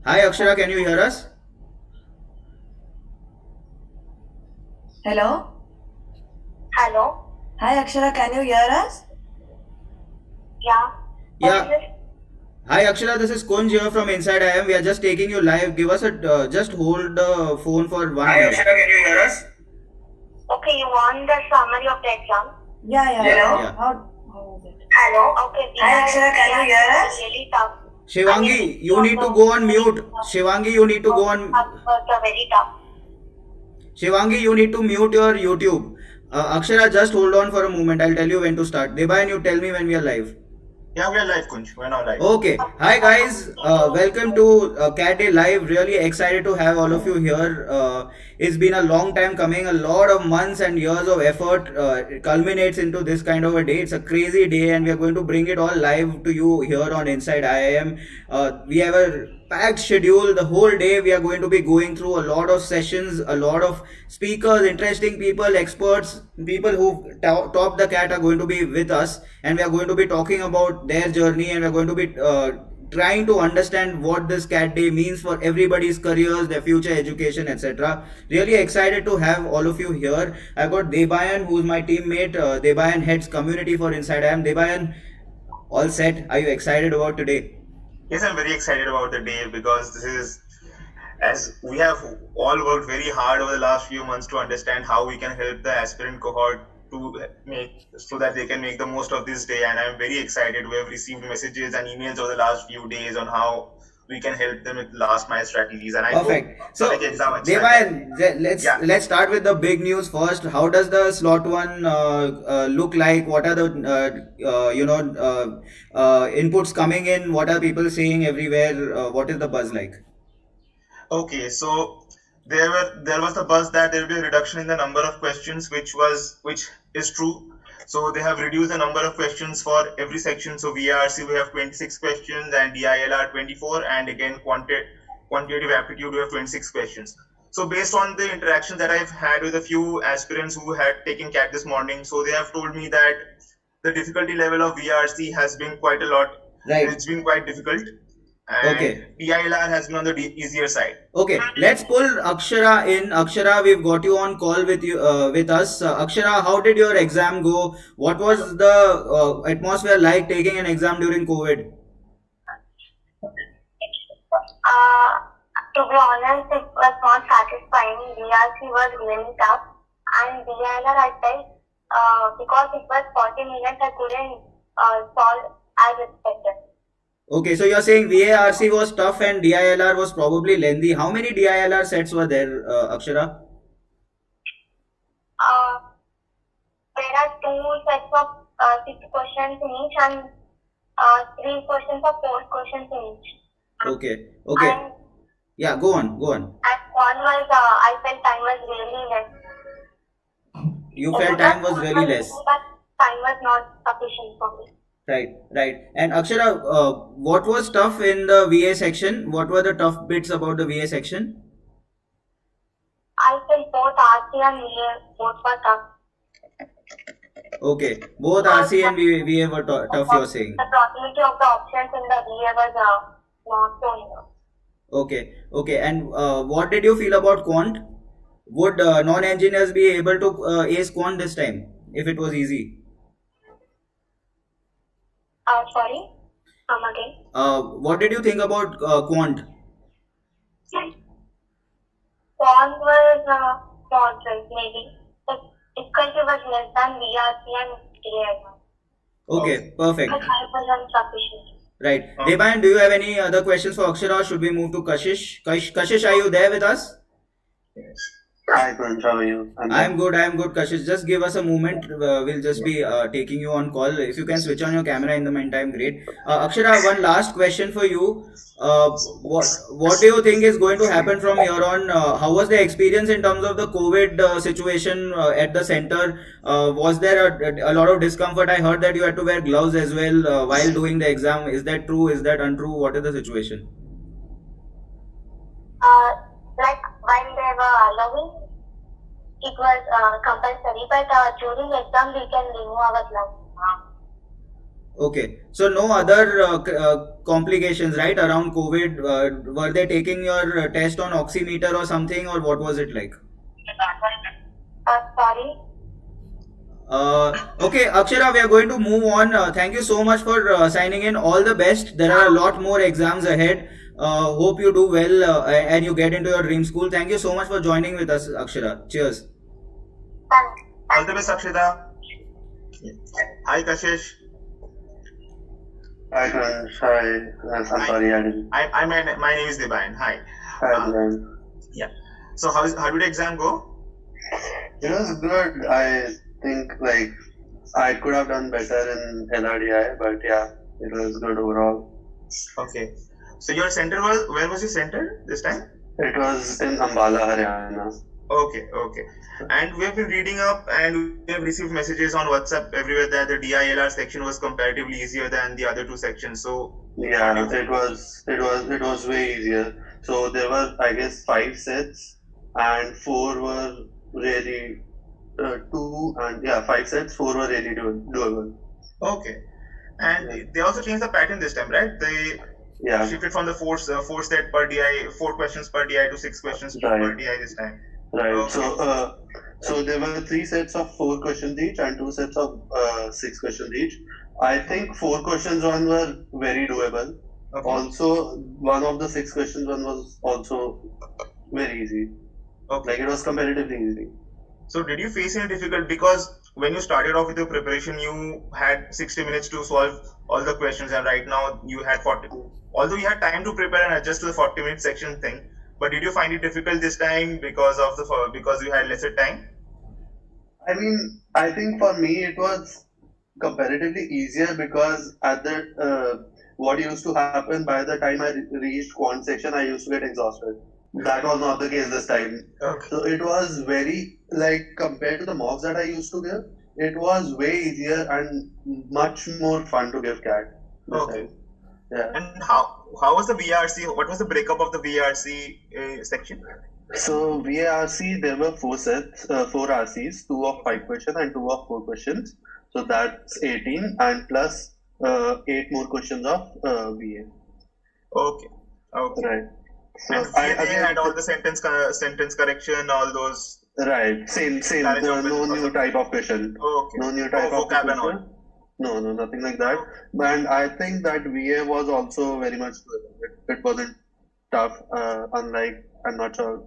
Hi Akshara, can you hear us? Hello? Hello. Hi Akshara, can you hear us? Yeah. Who is Yeah. this? Hi Akshara, this is Kunj here from Inside IM. We are just taking you live. Give us a just hold the phone for 1 minute. Akshara, can you hear us? Okay, you want the summary of the exam? Yeah. Yeah, How, yeah. how is it? Hello. Okay. Hi Akshara, can you hear us? Really tough. Shivangi, you need to go on mute. Shivangi, you need to go on. Was very tough. Shivangi, you need to mute your YouTube. Akshara, just hold on for a moment. I'll tell you when to start. Debayan, you tell me when we are live. Yeah, we are live, Kunj. We're now live. Okay. Hi guys. Welcome to Cat Day Live. Really excited to have all of you here. It's been a long time coming. A lot of months and years of effort it culminates into this kind of a day. It's a crazy day, and we are going to bring it all live to you here on Inside IIM. We have a packed schedule the whole day. We are going to be going through a lot of sessions, a lot of speakers, interesting people, experts, people who top the cat are going to be with us, and we are going to be talking about their journey, and we are going to be trying to understand what this cat day means for everybody's careers, their future education, etc. Really excited to have all of you here. I've got Debayan, who's my teammate. Debayan heads community for Inside. I am Debayan. All set. Are you excited about today? Yes, I'm very excited about the day because this is, as we have all worked very hard over the last few months to understand how we can help the aspirant cohort to make so that they can make the most of this day. And I'm very excited. We have received messages and emails over the last few days on how we can help them with last mile strategies. And I Perfect. hope So, like exam Devayan, let's yeah. let's start with the big news first. How does the slot one look like? What are the inputs coming in? What are people saying everywhere? What is the buzz like? Okay, so there was the buzz that there will be a reduction in the number of questions, which is true. So they have reduced the number of questions for every section. So VRC we have 26 questions and DILR 24, and again quantitative aptitude we have 26 questions. So based on the interactions that I've had with a few aspirants who had taken CAT this morning, so they have told me that the difficulty level of VRC has been quite a lot. Right. It's been quite difficult. And Okay. DILR has been on the easier side. Okay, let's pull Akshara in. Akshara, we've got you on call with you with us. Akshara, how did your exam go? What was the atmosphere like taking an exam during COVID? To be honest, it was not satisfying. DRC was really tough, and DILR I felt because it was 40 minutes, I couldn't solve as expected. Okay, so you're saying VARC was tough and DILR was probably lengthy. How many DILR sets were there, Akshara? There are two sets of 6 questions in each and 3 questions of 4 questions in each. Okay, okay. And Yeah, go on. at one was, I felt time was really less. You felt time was really less. But time was not sufficient for me. Right. And Akshara, what was tough in the VA section? What were the tough bits about the VA section? I felt both RC and VA both were tough. Okay, both RC and VA were tough, you're saying. The probability of the options in the VA was not so enough. Okay. And what did you feel about quant? Would non-engineers be able to ace quant this time if it was easy? Sorry, come again. What did you think about quant? Quant was moderate, maybe. The difficulty was less than VRC and DA. Okay, perfect. But I was insufficient. Right. Debayan, do you have any other questions for Akshara, or should we move to Kashish? Kashish, are you there with us? Yes. Hi, Kunj. How are you? I'm good, Kashish. Just give us a moment. We'll just be taking you on call. If you can switch on your camera in the meantime, great. Akshara, one last question for you. What do you think is going to happen from here on? How was the experience in terms of the COVID situation at the center? Was there a lot of discomfort? I heard that you had to wear gloves as well while doing the exam. Is that true? Is that untrue? What is the situation? Like while they were allowing, it was compulsory, but during exam we can remove our gloves. Okay, so no other complications, right, around COVID? Were they taking your test on oximeter or something, or what was it like? Sorry. Okay, Akshara, we are going to move on. Thank you so much for signing in. All the best. There are a lot more exams ahead. Hope you do well and you get into your dream school. Thank you so much for joining with us, Akshara. Cheers. All the best, Akshita. Hi, Kashish. Hi, Pransh. Hi. I'm Hi. sorry, I didn't. My name is Debayan. Hi. Hi, Uh, Glenn. yeah. So how did the exam go? It was good. I think I could have done better in LRDI, but yeah, it was good overall. Okay. So your center was, where was your center this time? It was in Ambala, Haryana. Okay. And we have been reading up and we have received messages on WhatsApp everywhere that the DILR section was comparatively easier than the other two sections. So Yeah, it was way easier. So there were, I guess, 5 sets, and four were really two, and yeah, 5 sets, four were really doable. okay. And they also changed the pattern this time, right? They Yeah, shifted from the four set per DI, 4 questions per DI to 6 questions per right. DI this time. Right. Okay. So there were 3 sets of 4 questions each and 2 sets of 6 questions each. I think 4 questions one were very doable. Okay. Also, one of the 6 questions one was also very easy. Okay. Like it was comparatively easy. So did you face any difficult, because when you started off with your preparation, you had 60 minutes to solve all the questions, and right now you had 40. Although you had time to prepare and adjust to the 40-minute section thing, but did you find it difficult this time because you had lesser time? I mean, I think for me it was comparatively easier because at the what used to happen by the time I reached quant section, I used to get exhausted. That was not the case this time. Okay. So it was very, like, compared to the mocks that I used to give, it was way easier and much more fun to give CAT this Okay. time. Yeah. And how was the VRC? What was the breakup of the VRC section? So VARC, there were 4 sets, 4 RCs, 2 of 5 questions and 2 of 4 questions. So that's 18, and plus 8 more questions of VA. Okay. Okay. Right. So And I VA again, had all the sentence correction, all those right, same. challenge of No new type of question. Okay. No new type of vocab and all. question. No, nothing like that. And I think that VA was also very much good. It wasn't tough, unlike, I'm not sure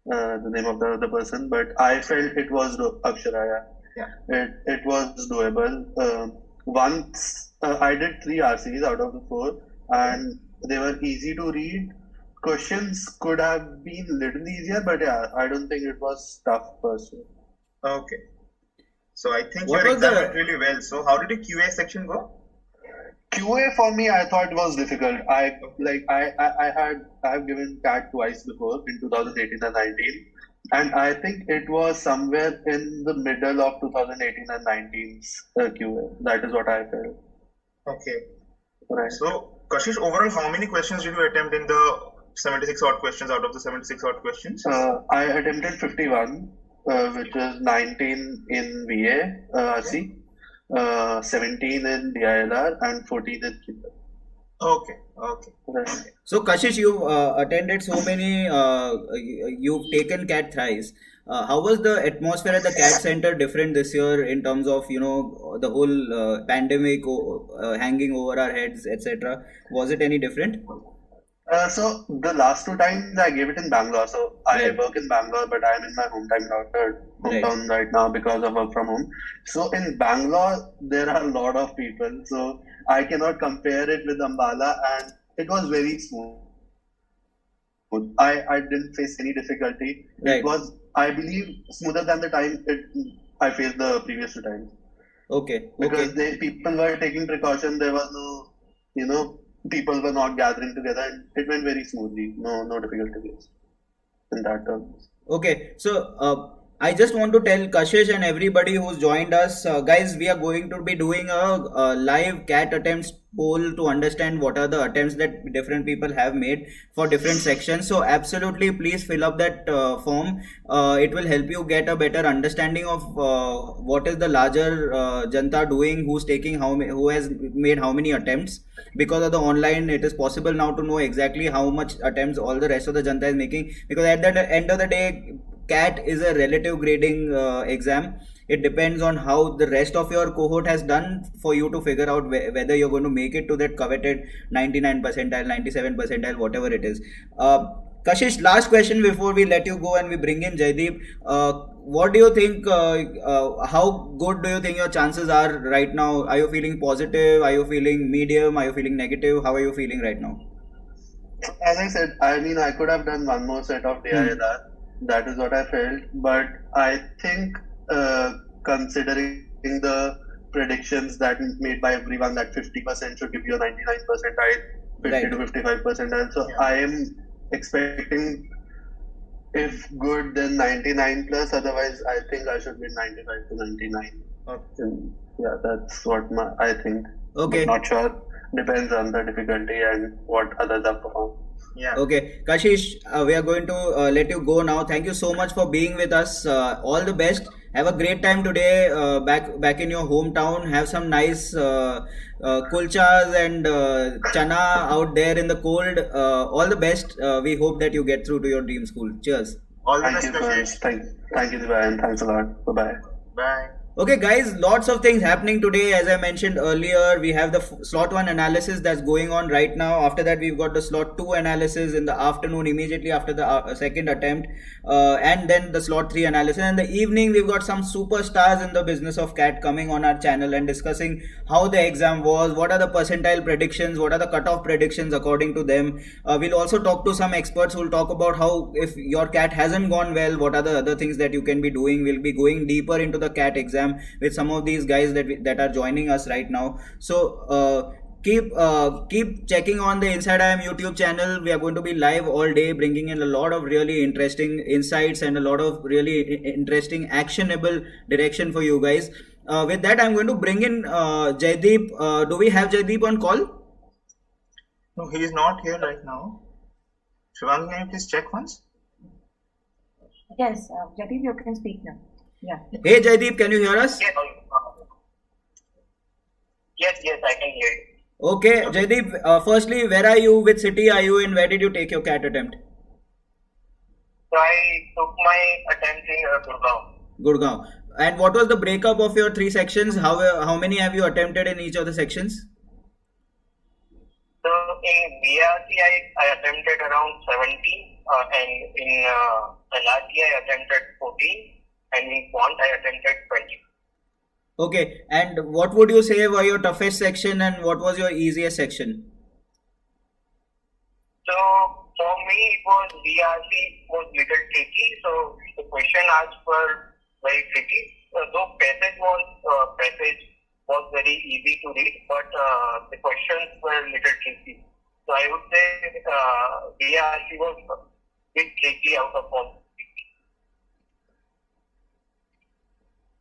the name of the other person, but I felt it was Akshara. Yeah. It was doable. Once I did 3 RCs out of the 4, and they were easy to read. Questions could have been little easier, but yeah, I don't think it was tough per se. Okay. So I think What your was exam the went really well. So how did the QA section go? QA for me, I thought was difficult. I have given CAT twice before in 2018 and 19, and I think it was somewhere in the middle of 2018 and 19's QA. That is what I felt. Okay. Right. So Kashish, overall, how many questions did you attempt in the 76 odd questions out of the 76 odd questions? I attempted 51, which is 19 in VA RC, 17 in DILR, and 14 in QA. Okay. Right. So Kashish, you've attended so many, you've taken CAT thrice. How was the atmosphere at the CAT center different this year in terms of the whole pandemic hanging over our heads, etc.? Was it any different? So the last 2 times I gave it in Bangalore. So I Right. work in Bangalore, but I'm in my hometown right now because of work from home. So in Bangalore, there are a lot of people. So I cannot compare it with Ambala, and it was very smooth. I didn't face any difficulty. Right. It was, I believe, smoother than the time I faced the previous 2 times. Okay. Because Okay. people were taking precaution. There was no, people were not gathering together, and it went very smoothly. No difficulties in that terms. Okay. So I just want to tell Kashish and everybody who's joined us, guys, we are going to be doing a live cat attempts poll to understand what are the attempts that different people have made for different sections. So absolutely, please fill up that form. It will help you get a better understanding of what is the larger Janta doing, who's taking who has made how many attempts. Because of the online, it is possible now to know exactly how much attempts all the rest of the Janta is making. Because at the end of the day, CAT is a relative grading exam. It depends on how the rest of your cohort has done for you to figure out whether you're going to make it to that coveted 99 percentile, 97 percentile, whatever it is. Kashish, last question before we let you go and we bring in Jaideep. What do you think? How good do you think your chances are right now? Are you feeling positive? Are you feeling medium? Are you feeling negative? How are you feeling right now? As I said, I mean, I could have done one more set of DILR. That is what I felt. But I think, considering the predictions that made by everyone, that 50% should give you a 99 percentile, 50 Right. to 55 percentile. So Yeah. I am expecting, if good, then 99 plus. Otherwise, I think I should be 95 to 99. Okay. And yeah, that's what I think. Okay. But not sure. Depends on the difficulty and what others have performed. Yeah. Okay, Kashish, we are going to let you go now. Thank you so much for being with us. All the best. Have a great time today. Back in your hometown. Have some nice kulchas and chana out there in the cold. All the best. We hope that you get through to your dream school. Cheers. All the Thank best, you, Kashish. thank you, Divyan. Thanks a lot. Bye bye. Bye. Okay, guys, lots of things happening today. As I mentioned earlier, we have the slot 1 analysis that's going on right now. After that, we've got the slot 2 analysis in the afternoon, immediately after the second attempt, and then the slot 3 analysis. In the evening, we've got some superstars in the business of CAT coming on our channel and discussing how the exam was, what are the percentile predictions, what are the cutoff predictions according to them. We'll also talk to some experts who will talk about how, if your CAT hasn't gone well, what are the other things that you can be doing. We'll be going deeper into the CAT exam with some of these guys that are joining us right now. So keep checking on the Inside IM YouTube channel. We are going to be live all day, bringing in a lot of really interesting insights and a lot of really interesting actionable direction for you guys. With that, I'm going to bring in Jaideep. Do we have Jaideep on call? No, he is not here right now. Shivangi, can you please check once? Yes, Jaideep, you can speak now. Yeah. Hey Jaideep, can you hear us? Yes, I can hear you. Okay, Jaideep, firstly, where are you? Which city are you in? Where did you take your CAT attempt? So I took my attempt in Gurgaon. Gurgaon. And what was the breakup of your 3 sections? How many have you attempted in each of the sections? So in BRC, I attempted around 70, and in LRT, I attempted 14, and in quant, I attempted 20. Okay, and what would you say were your toughest section and what was your easiest section? So for me, it was BRC was little tricky. So the question asked were very tricky. Though passage was very easy to read, but the questions were little tricky. So I would say BRC was a bit tricky out of all.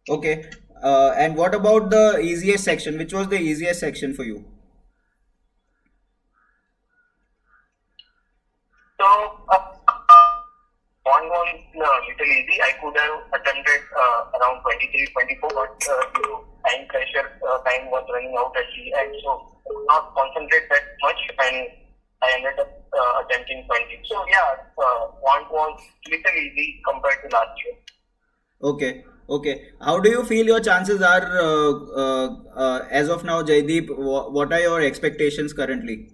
Okay, and what about the easiest section? Which was the easiest section for you? So one was little easy. I could have attempted around 23, 24, but due to time pressure, time was running out at the end, so I could not concentrate that much, and I ended up attempting 20. So yeah, one was little easy compared to last year. Okay, okay. How do you feel your chances are as of now, Jaideep? What are your expectations currently?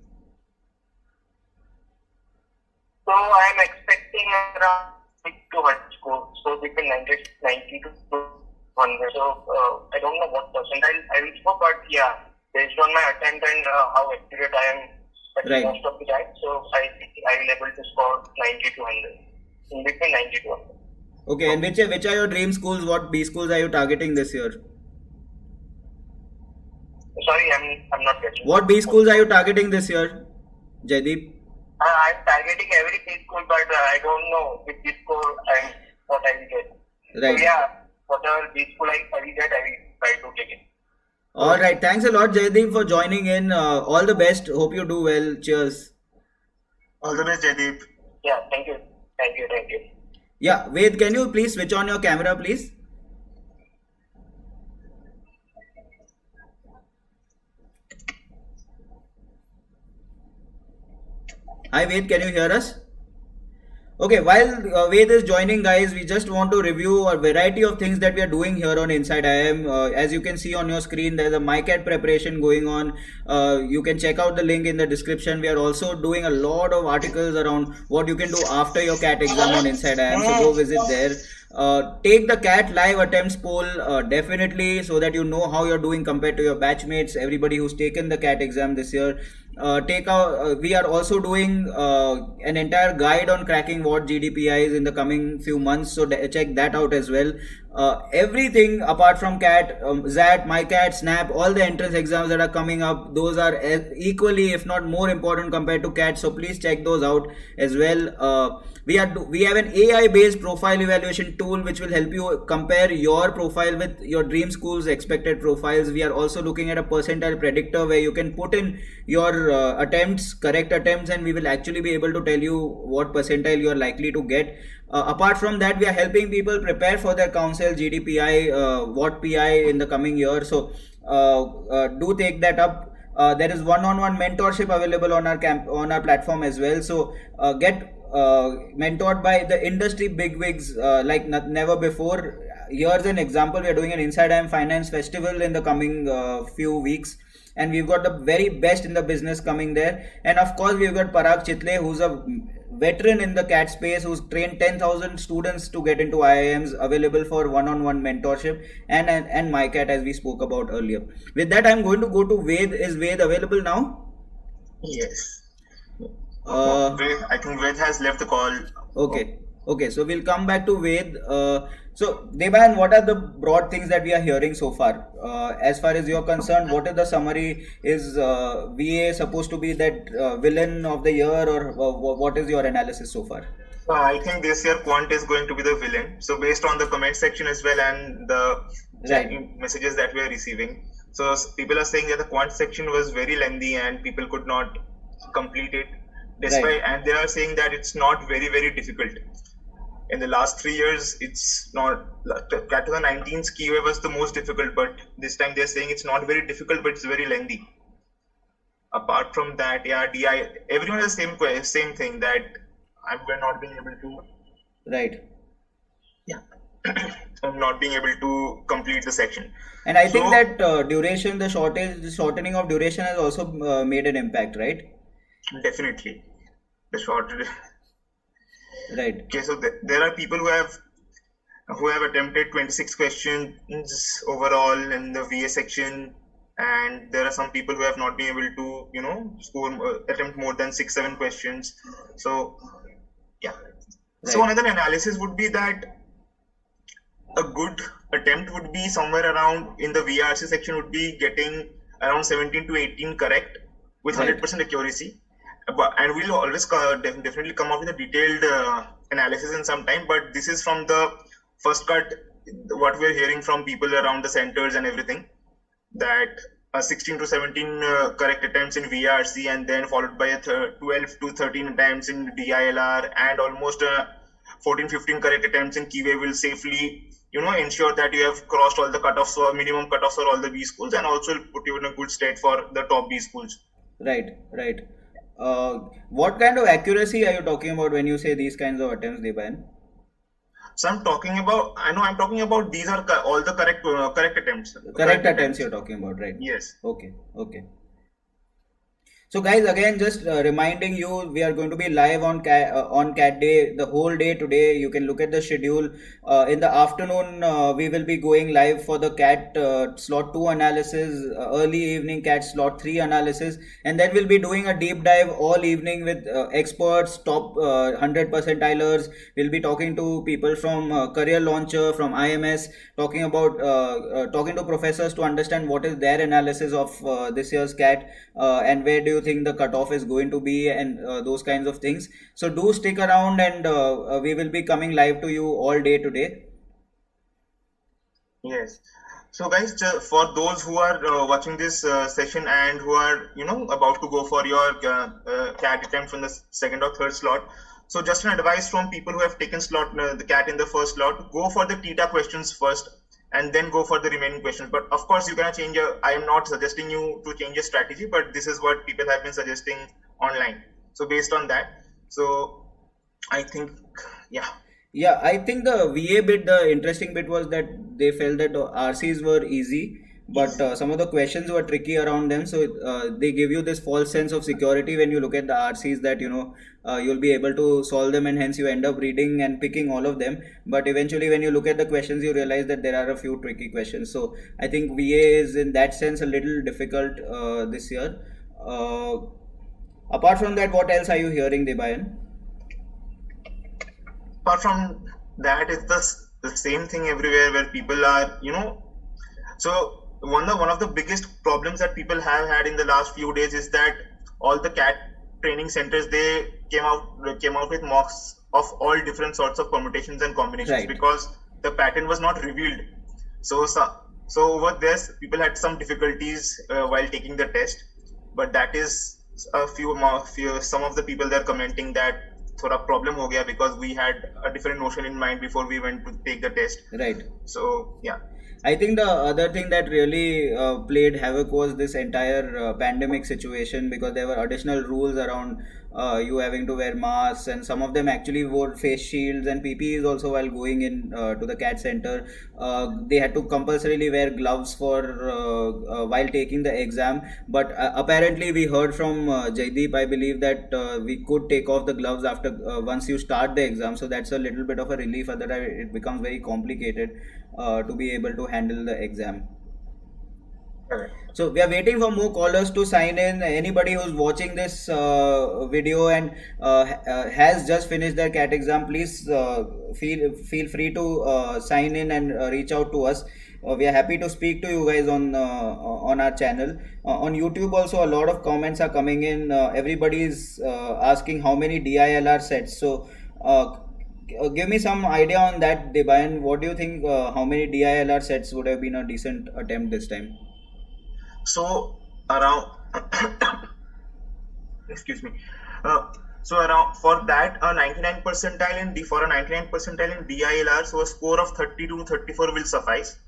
So I am expecting around 200 scores, so between 90 to 100. So I don't know what percentile I will score, but yeah, based on my attempt and how accurate I am at Right. most of the time, so I think I will able to score 90 to 100, in between 90 to 100. Okay, and which are your dream schools? What B schools are you targeting this year? Sorry, I'm not getting. What B schools are you targeting this year, Jaideep? I'm targeting every B school, but I don't know which B school and what I will get. So Right. yeah, whatever B school I will get, I will try to take it. All right. Thanks a lot, Jaydeep, for joining in. All the best. Hope you do well. Cheers. All the best, Jaideep. Yeah, thank you. Thank you. Thank you. Yeah, Ved, can you please switch on your camera, please? Hi, Ved, can you hear us? Okay, while Ved is joining, guys, we just want to review a variety of things that we are doing here on Inside IIM. As you can see on your screen, there's a MyCat preparation going on. You can check out the link in the description. We are also doing a lot of articles around what you can do after your CAT exam on Inside IIM. So go visit there. Take the CAT live attempts poll definitely, so that you know how you're doing compared to your batchmates, everybody who's taken the CAT exam this year. We are also doing an entire guide on cracking what GDPIs in the coming few months, so check that out as well. Everything apart from CAT, ZAT, MyCat, SNAP, all the entrance exams that are coming up, those are equally, if not more important compared to CAT, so please check those out as well. We have an AI based profile evaluation tool which will help you compare your profile with your dream school's expected profiles. We are also looking at a percentile predictor where you can put in your correct attempts, and we will actually be able to tell you what percentile you are likely to get. Apart from that, we are helping people prepare for their council GDPI, what PI in the coming year. So do take that up. There is one-on-one mentorship available on our platform as well. So get mentored by the industry bigwigs like never before. Here's an example: we are doing an Inside IIM Finance Festival in the coming few weeks, and we've got the very best in the business coming there. And of course, we've got Parag Chitle, who's a veteran in the CAT space, who's trained 10,000 students to get into IIMs, available for one-on-one mentorship, and MyCat, as we spoke about earlier. With that, I'm going to go to Ved. Is Ved available now? Yes. I think Ved has left the call. Okay, so we'll come back to Ved. So Deban, what are the broad things that we are hearing so far? As far as you're concerned, what is the summary? Is VA supposed to be that villain of the year, or what is your analysis so far? I think this year Quant is going to be the villain. So based on the comment section as well and the messages that we are receiving, so people are saying that the Quant section was very lengthy and people could not complete it. And they are saying that it's not very difficult. In the last 3 years, it's not. 2019's keyway was the most difficult, but this time they're saying it's not very difficult, but it's very lengthy. Apart from that, yeah, DI, everyone has the same thing, that we're not being able to. Right. Yeah. I'm not being able to complete the section. And I think that duration, the shortening of duration has also made an impact, right? Definitely. The shorter. Right. Okay, so there are people who have attempted 26 questions overall in the VA section, and there are some people who have not been able to, attempt more than 6-7 questions. So, yeah. Right. So another analysis would be that a good attempt would be somewhere around in the VRC section would be getting around 17 to 18 correct with 100% accuracy. And we'll always definitely come up with a detailed analysis in some time, but this is from the first cut, what we're hearing from people around the centers and everything, that 16 to 17 correct attempts in VRC, and then followed by 12 to 13 attempts in DILR, and almost 14-15 correct attempts in keyway will safely ensure that you have crossed all the cutoffs or minimum cutoffs for all the B schools, and also put you in a good state for the top B schools. Right. What kind of accuracy are you talking about when you say these kinds of attempts, Deban? So I'm talking about these are all the correct attempts. Correct attempts you're talking about, right? Yes. Okay. So guys, again, just reminding you, we are going to be live on CAT Day, the whole day today. You can look at the schedule. In the afternoon, we will be going live for the CAT slot 2 analysis, early evening CAT slot 3 analysis, and then we'll be doing a deep dive all evening with experts, top 100 percentilers. We'll be talking to people from Career Launcher, from IMS, talking to professors to understand what is their analysis of this year's CAT, and where do you think the cutoff is going to be, and those kinds of things. So do stick around, and we will be coming live to you all day today. Yes. So guys, for those who are watching this session and who are about to go for your CAT attempt from the second or third slot, so just an advice from people who have taken slot the CAT in the first slot: go for the theta questions first, and then go for the remaining questions. But of course, you can change. I am not suggesting you to change your strategy, but this is what people have been suggesting online. So based on that, so I think, yeah. Yeah, I think the VA bit, the interesting bit was that they felt that the RCs were easy, but some of the questions were tricky around them. So they give you this false sense of security when you look at the RCs, that you'll be able to solve them, and hence you end up reading and picking all of them. But eventually, when you look at the questions, you realize that there are a few tricky questions. So I think VA is in that sense a little difficult this year. Uh, Apart from that, what else are you hearing, Debayan? Apart from that, it's the same thing everywhere where people are, so one of the biggest problems that people have had in the last few days is that all the cat training centers, they came out with mocks of all different sorts of permutations and combinations, Right. because the pattern was not revealed. So over this, people had some difficulties while taking the test, but that is some of the people, they're commenting that थोड़ा problem हो गया because we had a different notion in mind before we went to take the test. Right. So yeah. I think the other thing that really played havoc was this entire pandemic situation, because there were additional rules around you having to wear masks, and some of them actually wore face shields and PPEs also while going in to the CAT center. They had to compulsorily wear gloves for while taking the exam. But apparently, we heard from Jaideep, I believe, that we could take off the gloves after once you start the exam. So that's a little bit of a relief. Otherwise, it becomes very complicated to be able to handle the exam. Correct. So we are waiting for more callers to sign in. Anybody who's watching this video and has just finished their CAT exam, please feel free to sign in and reach out to us. We are happy to speak to you guys on our channel. On YouTube also, a lot of comments are coming in. Everybody is asking how many DILR sets. So give me some idea on that, Debayan. What do you think? How many DILR sets would have been a decent attempt this time? So around excuse me. So around for that, a 99 percentile in for a 99 percentile in DILR, so a score of 32 to 34 will suffice.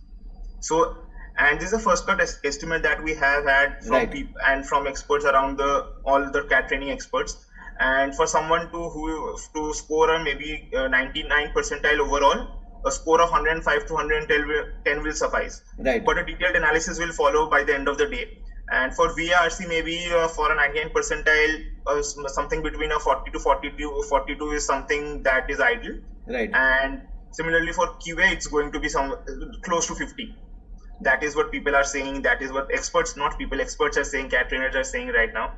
So, and this is a first cut estimate that we have had from Right. people and from experts around all the CAT training experts. And for someone to score a maybe 99 percentile overall, a score of 105 to 110 will suffice. Right. But a detailed analysis will follow by the end of the day. And for VRC, maybe for a 99 percentile, something between a 40 to 42 is something that is ideal. Right. And similarly for QA, it's going to be some close to 50. That is what people are saying. That is what experts, not people, experts are saying, CAT trainers are saying right now.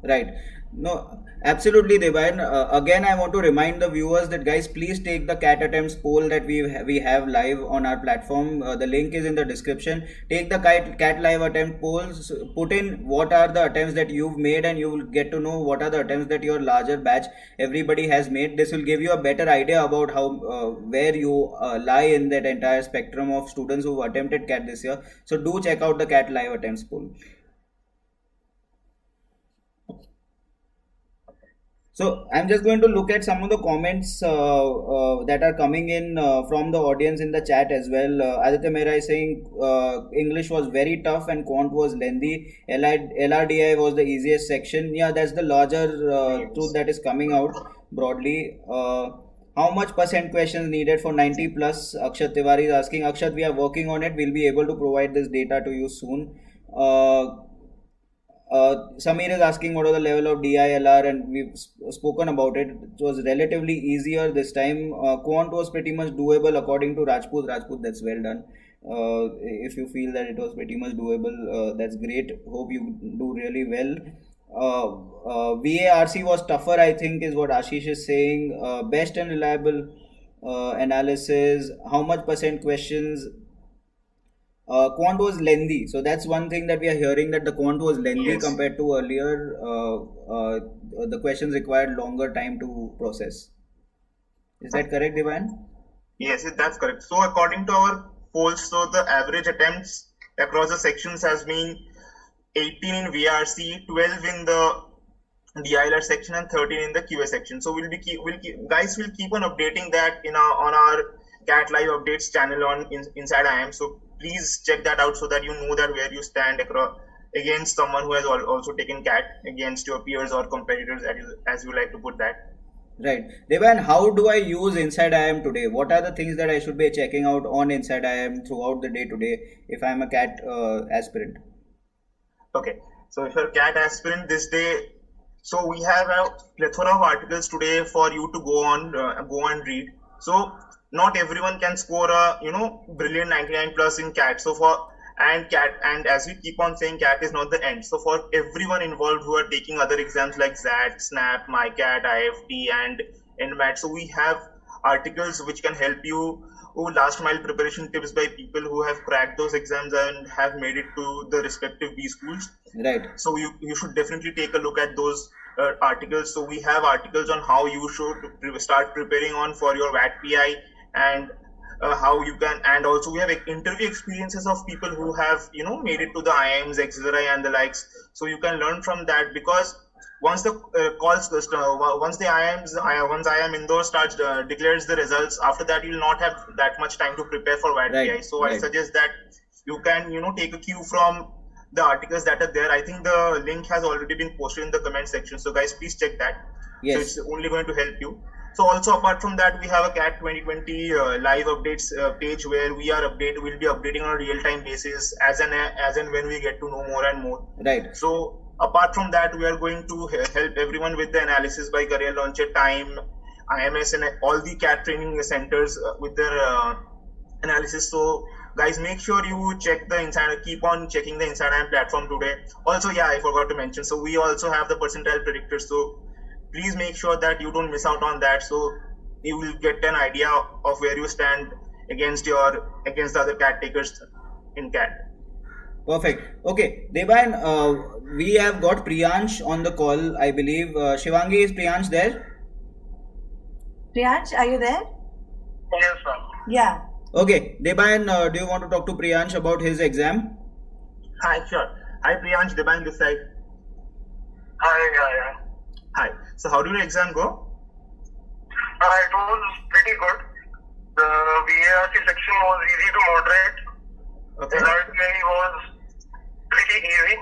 Right. No, absolutely, Devayan. Again, I want to remind the viewers that, guys, please take the CAT attempts poll that we have live on our platform. The link is in the description. Take the CAT live attempt polls. Put in what are the attempts that you've made, and you will get to know what are the attempts that your larger batch everybody has made. This will give you a better idea about how where you lie in that entire spectrum of students who attempted CAT this year. So do check out the CAT live attempts poll. So I'm just going to look at some of the comments that are coming in from the audience in the chat as well. Aditya Mehra is saying English was very tough and quant was lengthy. LRDI was the easiest section. Yeah, that's the larger truth that is coming out broadly. How much percent questions needed for 90 plus? Akshat Tiwari is asking. Akshat, we are working on it. We'll be able to provide this data to you soon. Samir is asking what are the level of DILR, and we've spoken about it. It was relatively easier this time. Quant was pretty much doable according to Rajput. Rajput, that's well done. If you feel that it was pretty much doable, that's great. Hope you do really well. VARC was tougher, I think, is what Ashish is saying. Best and reliable analysis. How much percent questions? Quant was lengthy, so that's one thing that we are hearing, that the quant was lengthy Yes. compared to earlier. The questions required longer time to process. Is that correct, Devan? Yes, that's correct. So according to our polls. So the average attempts across the sections has been 18 in VRC, 12 in the DILR section, and 13 in the QA section. So we'll keep on updating that on our CAT Live Updates channel on Inside IIM. So please check that out so that you know that where you stand against someone who has also taken CAT, against your peers or competitors, as you like to put that. Right. Devan, how do I use Inside IIM today? What are the things that I should be checking out on Inside IIM throughout the day today if I'm a CAT aspirant? Okay. So if you're a CAT aspirant this day, so we have a plethora of articles today for you to go and read. So not everyone can score a brilliant 99 plus in CAT. So and as we keep on saying, CAT is not the end. So for everyone involved who are taking other exams like XAT, SNAP, MyCAT, IFT, and NMAT, so we have articles which can help you. Last mile preparation tips by people who have cracked those exams and have made it to the respective B schools. Right. So you should definitely take a look at those articles. So we have articles on how you should start preparing for your VAT PI, and how you can, and also we have interview experiences of people who have made it to the IIMs, XRI and the likes. So you can learn from that, because once the once IIM Indore starts declares the results, after that you'll not have that much time to prepare for VAT PI. So I suggest that you can take a cue from the articles that are there. I think the link has already been posted in the comment section, so guys, please check that. Yes. So it's only going to help you. So also, apart from that, we have a CAT 2020 live updates page where we'll be updating on a real-time basis as and when we get to know more and more. Right. So apart from that, we are going to help everyone with the analysis by Career Launcher, Time, IMS, and all the CAT training centers with their analysis. So guys, make sure you keep on checking the Inside IIM platform today. Also, I forgot to mention, so we also have the percentile predictors. So please make sure that you don't miss out on that, so you will get an idea of where you stand against the other CAT takers in CAT. Perfect. Okay, Devan, we have got Priyansh on the call, I believe. Shivangi, is Priyansh there? Priyansh, are you there? Yes, sir. Yeah. Okay, Devan, do you want to talk to Priyansh about his exam? Hi, sure. Hi, Priyansh, Deban this side. Hi. Hi. So how did your exam go? It was pretty good. The VARC section was easy to moderate. Okay. The RTI was pretty easy.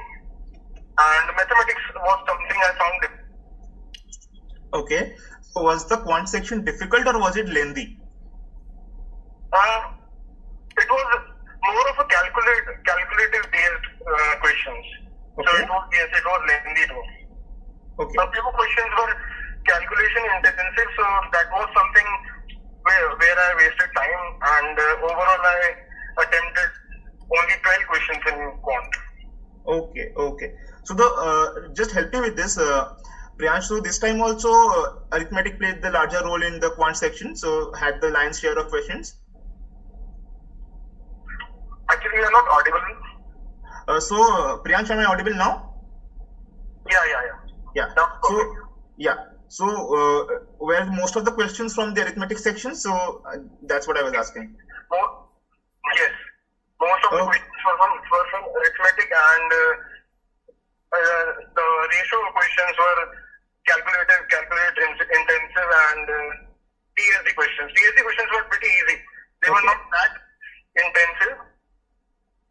And mathematics was something I found difficult. Okay. So was the quant section difficult or was it lengthy? It was more of a calculative based questions. Okay. So it was lengthy too. Okay. Some few questions were calculation intensive, so that was something where I wasted time, and overall I attempted only 12 questions in quant. Okay. So just help me with this, Priyansh. So this time also arithmetic played the larger role in the quant section, so had the lion's share of questions. Actually, you are not audible. So Priyansh, am I audible now? Yeah. So were most of the questions from the arithmetic section? So that's what I was asking. Yes. Most of the questions were from arithmetic, and the ratio questions were calculate intensive, and TSD questions. TSD questions were pretty easy. They were not that intensive,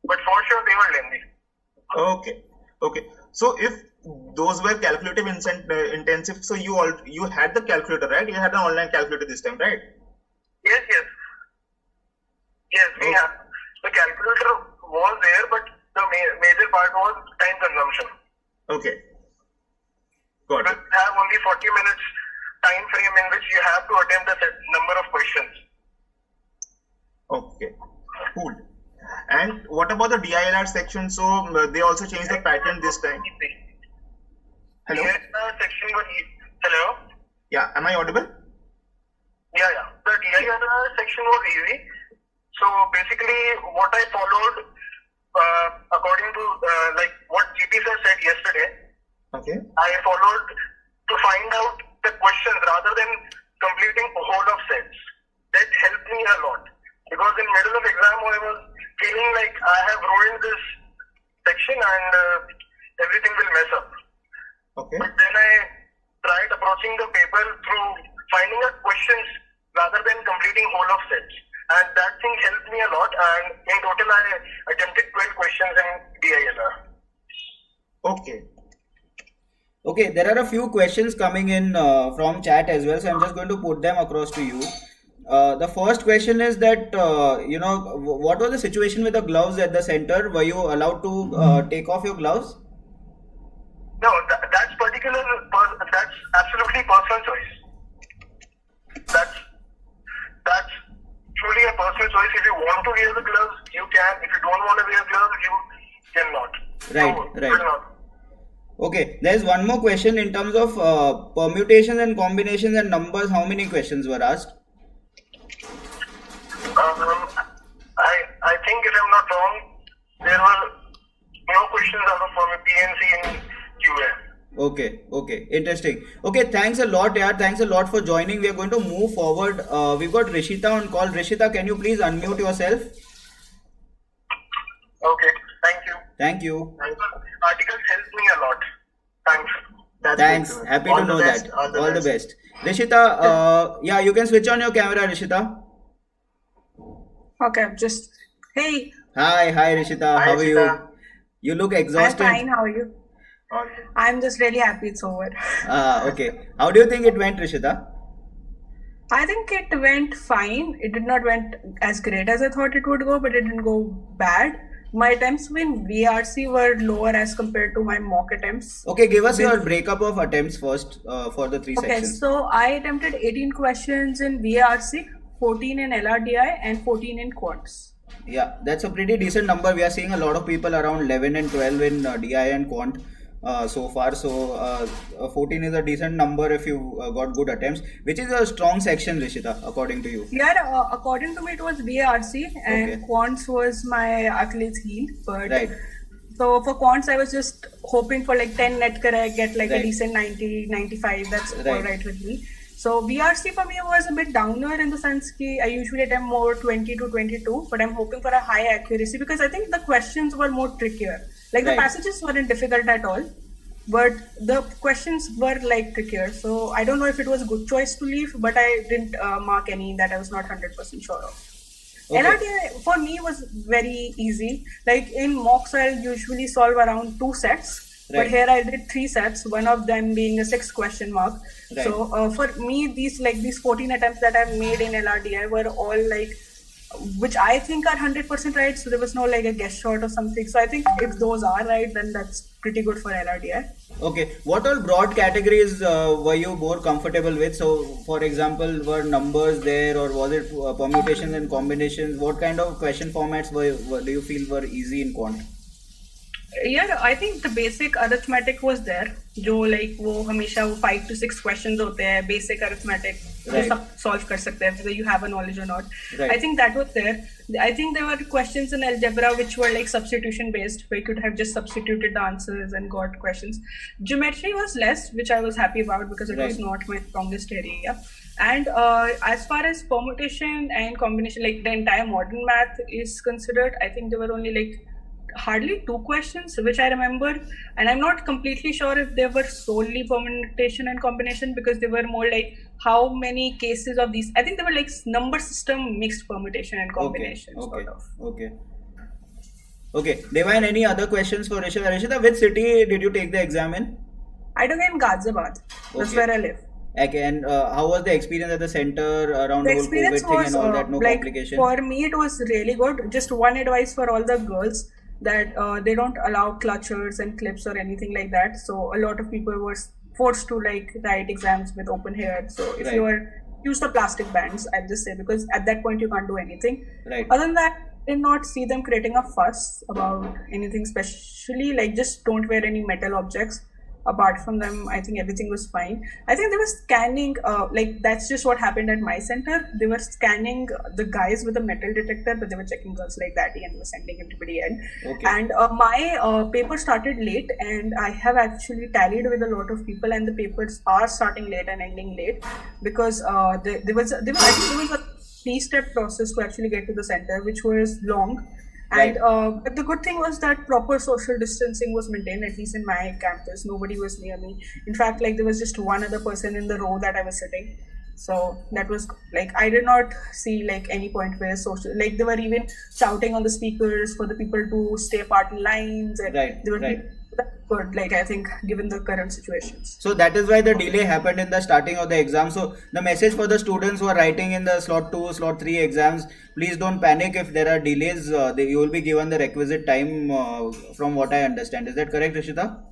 but for sure they were lengthy. Okay. So if those were calculative intensive, so you had the calculator, right? You had an online calculator this time, right? Yes, we have. The calculator was there, but the major part was time consumption. Okay. Got it. You have only 40 minutes time frame in which you have to attempt a set number of questions. Okay. Cool. And what about the DILR section? So they also changed the pattern this time. Hello? Section was hello? Yeah, am I audible? Yeah. The DILR section was easy. So basically what I followed according to like what GP sir said yesterday, okay, I followed to find out the questions rather than completing a whole of sets. That helped me a lot. Because in middle middle of exam, I was feeling like I have ruined this section and everything will mess up. Okay. But then I tried approaching the paper through finding out questions rather than completing whole of sets. And that thing helped me a lot. And in total, I attempted 12 questions in DILR. Okay. Okay, there are a few questions coming in from chat as well, so I'm just going to put them across to you. The first question is that, what was the situation with the gloves at the center? Were you allowed to take off your gloves? No, that's that's absolutely personal choice. That's truly a personal choice. If you want to wear the gloves, you can. If you don't want to wear gloves, you cannot. Right, No, right. will not. Okay, there's one more question in terms of permutations and combinations and numbers. How many questions were asked? I think if I'm not wrong, there were no questions out of from a PNC in QA. Okay, interesting. Okay, thanks a lot, yaar. Thanks a lot for joining. We are going to move forward. We've got Rishita on call. Rishita, can you please unmute yourself? Okay, thank you. Thank you. Articles helped me a lot. Thanks. That's Thanks. good. Happy All to the know best, that. all the best. Rishita, yeah, you can switch on your camera, Rishita. Okay, just hey, Hi, Rishita. Hi, How are you? Rishita. You look I'm exhausted. fine. How are you? Okay. I'm just really happy it's over. Okay. How do you think it went, Rishita? I think it went fine. It did not went as great as I thought it would go, but it didn't go bad. My attempts in VRC were lower as compared to my mock attempts. Okay, give us your breakup of attempts first for the three Okay, sections. so I attempted 18 questions in VRC, 14 in LRDI, and 14 in quants. Yeah, that's a pretty decent number. We are seeing a lot of people around 11 and 12 in DI and quant so far. So 14 is a decent number if you got good attempts, which is a strong section, Rishita, according to you. Yeah, according to me, it was VRC, and Okay. quants was my Achilles heel. But Right. so for quants, I was just hoping for like 10 net correct, get like Right. a decent 90, 95. That's Right. all right with me. So VRC for me was a bit downer in the sense that I usually attempt more 20 to 22, but I'm hoping for a high accuracy because I think the questions were more trickier. Like the Right. passages weren't difficult at all, but the questions were like trickier. So I don't know if it was a good choice to leave, but I didn't mark any that I was not 100% sure of. Okay. LRDI for me was very easy. Like in mocks, I'll usually solve around 2 sets. Right. But here I did 3 sets, one of them being a 6 question mark. Right. So for me, these 14 attempts that I've made in LRDI were all like, which I think are 100% right. So there was no like a guess shot or something. So I think if those are right, then that's pretty good for LRDI. Okay, what all broad categories were you more comfortable with? So, for example, were numbers there, or was it permutations and combinations? What kind of question formats do you feel were easy in quant? Yeah, I think the basic arithmetic was there. जो like वो हमेशा वो 5 to 6 questions होते हैं basic arithmetic जो Right. सब solve कर सकते हैं whether you have a knowledge or not. Right. I think that was there. I think there were questions in algebra which were like substitution based where you could have just substituted the answers and got questions. Geometry was less, which I was happy about because it was Right. not my strongest area. And as far as permutation and combination, like the entire modern math is considered, I think there were only like hardly 2 questions which I remember, and I'm not completely sure if they were solely permutation and combination because they were more like how many cases of these. I think they were like number system mixed permutation and combination Okay. sort of. Okay. Devine, any other questions for Rishita? Rishita, which city did you take the exam in? I took it in Ghaziabad. That's Okay. where I live. And how was the experience at the center around The the whole experience COVID thing was and all that? No like complication. for me it was really good. Just one advice for all the girls that they don't allow clutchers and clips or anything like that. So a lot of people were forced to like write exams with open hair. So if Right. you are use the plastic bands, I'll just say, because at that point you can't do anything. Right. Other than that, I did not see them creating a fuss about anything, especially like just don't wear any metal objects. Apart from them, I think everything was fine. I think they were scanning, like that's just what happened at my center. They were scanning the guys with a metal detector, but they were checking girls like that and they were sending everybody in. Okay. And my paper started late, and I have actually tallied with a lot of people, and the papers are starting late and ending late because I think there was a 3-step process to actually get to the center, which was long. Right. And but the good thing was that proper social distancing was maintained, at least in my campus. Nobody was near me. In fact, like there was just one other person in the row that I was sitting. So that was like I did not see like any point where social, like they were even shouting on the speakers for the people to stay apart in lines, and Right, they were right. good. Like I think given the current situations. So that is why the delay happened in the starting of the exam. So the message for the students who are writing in the slot 2, slot 3 exams, please don't panic if there are delays. You will be given the requisite time from what I understand. Is that correct, Rishita?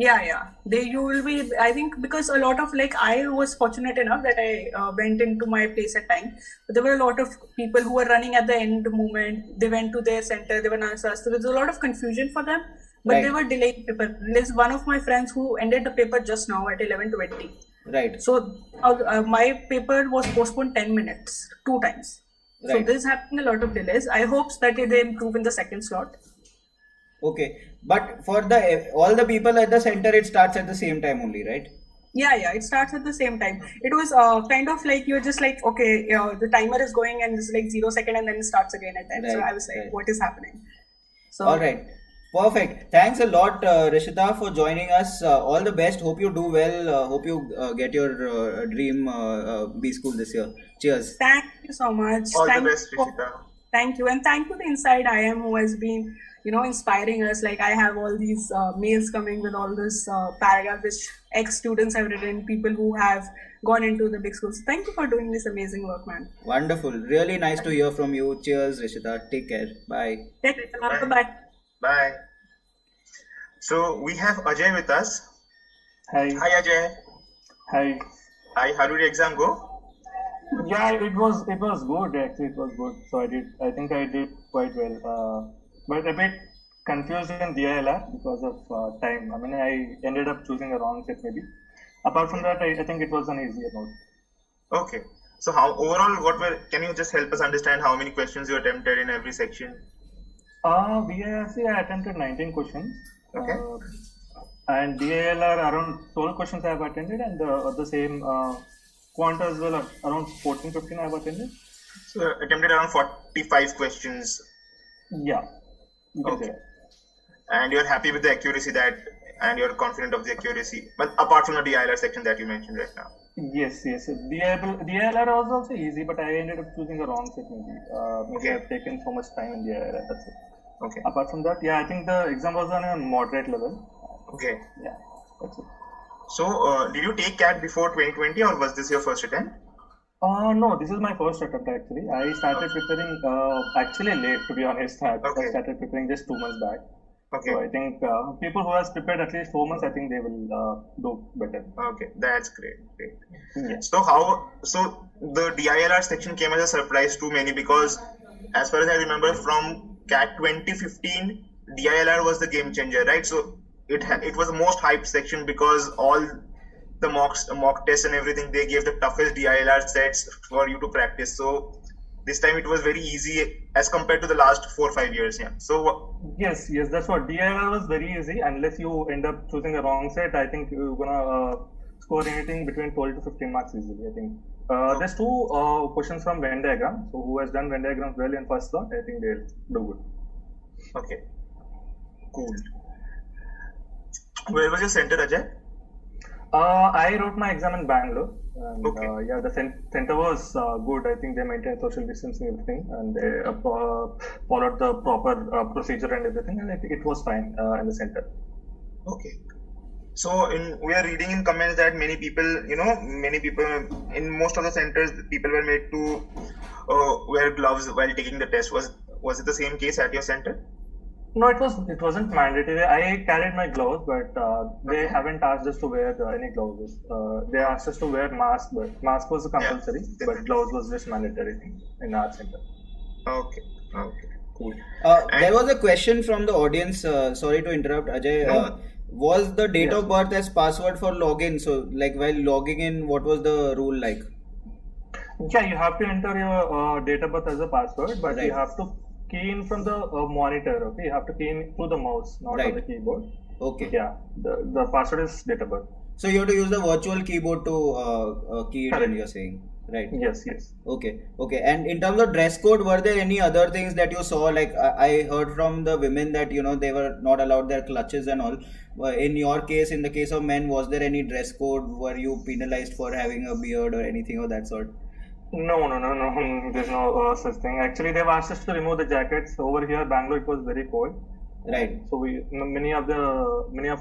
Yeah. You will be. I think because a lot of like I was fortunate enough that I went into my place at time. But there were a lot of people who were running at the end moment. They went to their center. They were answers. So there was a lot of confusion for them. But Right. they were delaying paper. There's one of my friends who ended the paper just now at 11:20. Right. So my paper was postponed 10 minutes, 2 times. So Right. this is happening a lot of delays. I hope that they improve in the second slot. Okay. But for the all the people at the center, it starts at the same time only, right? Yeah, it starts at the same time. It was kind of like you're just like, okay, the timer is going and it's like 0 second and then it starts again at 10. So Right, I was like, right. what is happening? So All right. Perfect. Thanks a lot, Rishita, for joining us. All the best. Hope you do well. Hope you get your dream B school this year. Cheers. thank you so much. All the Thank best, you for- Rishita. Thank you. And thank you to Inside IM who has been, inspiring us. Like I have all these mails coming with all this paragraph which ex-students have written, people who have gone into the big schools. Thank you for doing this amazing work, man. Wonderful. Really nice to hear from you. Cheers, Rishita. Take care. Bye. Take care. Bye. Bye-bye. Bye. So we have Ajay with us. Hi. Hi, Ajay. Hi. Hi. How did your exam go? Yeah, it was good actually. It was good. So I think I did quite well. But a bit confused in DILR because of time. I mean, I ended up choosing a wrong set maybe. Apart from that, I think it was an easier note. Okay. So how overall, can you just help us understand how many questions you attempted in every section? VIRC, I attempted 19 questions. Okay. And DILR, around 12 questions I have attended, and the same quant as well, around 14, 15 I have attended. So attempted around 45 questions. Yeah. You can say Okay. that. And you're happy with the accuracy and you're confident of the accuracy. But apart from the DILR section that you mentioned right now. Yes. DILR was also easy, but I ended up choosing a wrong set maybe. Maybe Okay. I've taken so much time in DILR, that's it. Okay. Apart from that, yeah, I think the exam was on a moderate level. Okay. Yeah, that's it. So did you take CAT before 2020 or was this your first attempt? No, this is my first attempt actually. I started preparing actually late, to be honest. I Okay. started preparing just 2 months back. Okay. So I think people who has prepared at least 4 months, I think they will do better. Okay. That's great. Great. Yeah. So the DILR section came as a surprise to many because as far as I remember from CAT 2015, DILR was the game changer, right? So it was the most hyped section because all the mock tests and everything, they gave the toughest DILR sets for you to practice. So this time it was very easy as compared to the last 4 or 5 years. Yeah. So Yes, that's what. DIR was very easy unless you end up choosing a wrong set. I think you're gonna score anything between 12 to 15 marks easily. I think there's 2 questions from Venn diagram. So who has done Venn diagrams well in first slot, I think they'll do good. okay, cool. Where was your center, Ajay? I wrote my exam in Bangalore. And, Okay. yeah, the center was good. I think they maintained social distancing and everything, and they followed the proper procedure and everything, and it was fine in the center. Okay. So we are reading in comments that many people in most of the centers, people were made to wear gloves while taking the test. Was it the same case at your center? No, it wasn't mandatory. I carried my gloves, but they Okay. haven't asked us to wear any gloves. They asked us to wear mask, but mask was compulsory, but definitely. gloves was just mandatory thing in our center. Okay. Okay. Cool. There was a question from the audience. Sorry to interrupt, Ajay. No. Was the date Yes. of birth as password for login? So, like while logging in, what was the rule like? Yeah, you have to enter your date of birth as a password, but Right. you have to key in from the monitor. Okay, you have to key in through the mouse, not on Right. the keyboard. Okay. Yeah, the password is date of birth. So you have to use the virtual keyboard to key it in, Correct. you're saying. Right. Yes, yes. Okay, okay. And in terms of dress code, were there any other things that you saw? Like I heard from the women that they were not allowed their clutches and all. In your case, in the case of men, was there any dress code? Were you penalized for having a beard or anything of that sort? No, no, no, no. There's no such thing. Actually, they've asked us to remove the jackets. Over here, Bangalore, it was very cold. Right. So many of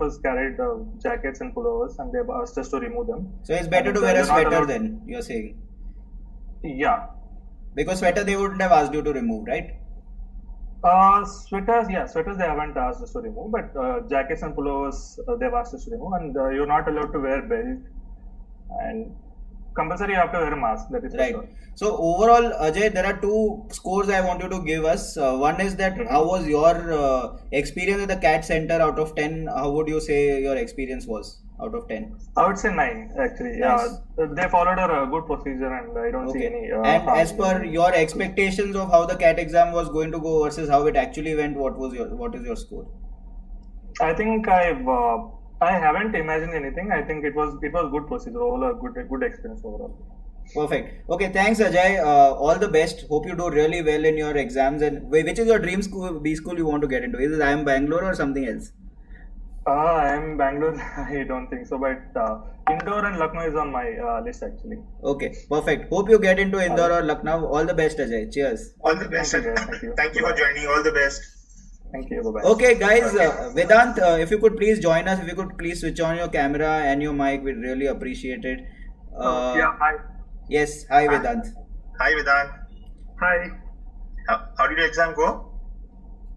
us carried jackets and pullovers, and they've asked us to remove them. So it's better And to wear a you're not sweater allowed. then, you're saying. Yeah. Because sweater they wouldn't have asked you to remove, right? Sweaters, yeah, sweaters they haven't asked us to remove, but jackets and pullovers they've asked us to remove, and you're not allowed to wear belt, and compulsory you have to wear a mask. That is for Right. sure. So overall, Ajay, there are two scores I want you to give us. One is that how was your experience at the CAT Center out of 10? How would you say your experience was out of 10? I would say 9 actually. Nice. They followed a good procedure, and I don't see Okay. any. And harm as in per it. your expectations of how the CAT exam was going to go versus how it actually went, what is your score? I think I haven't imagined anything. I think it was good procedure overall, a good experience overall. Perfect. Okay, thanks Ajay. All the best. Hope you do really well in your exams. And which is your dream school, B school you want to get into? Is it IIM Bangalore or something else? I am Bangalore. I don't think so, but Indore and Lucknow is on my list actually. Okay, perfect. Hope you get into Indore or Lucknow. All the best, Ajay. Cheers. All the best. Thank you, guys. Thank you. Thank you for joining. All the best. Thank you. Bye bye. Okay, guys. Vedant, if you could please join us. If you could please switch on your camera and your mic, we'd really appreciate it. Hi. Yes. Hi, Vedant. Hi, Vedant. Hi. How did your exam go?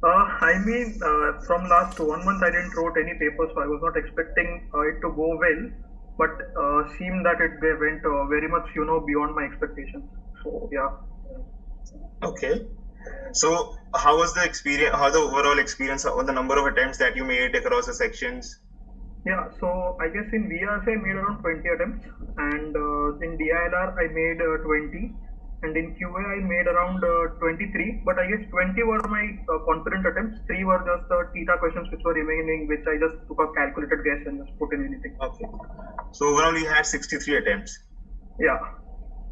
From last 1 month I didn't wrote any papers, so I was not expecting it to go well. But seemed that it went very much, beyond my expectations. So yeah. Okay. So, how was the experience? How the overall experience, or the number of attempts that you made across the sections? Yeah, so I guess in VRC I made around 20 attempts, and in DILR I made 20, and in QA I made around 23. But I guess 20 were my confident attempts. 3 were just theta questions which were remaining, which I just took a calculated guess and just put in anything. Okay. So overall, you had 63 attempts. Yeah.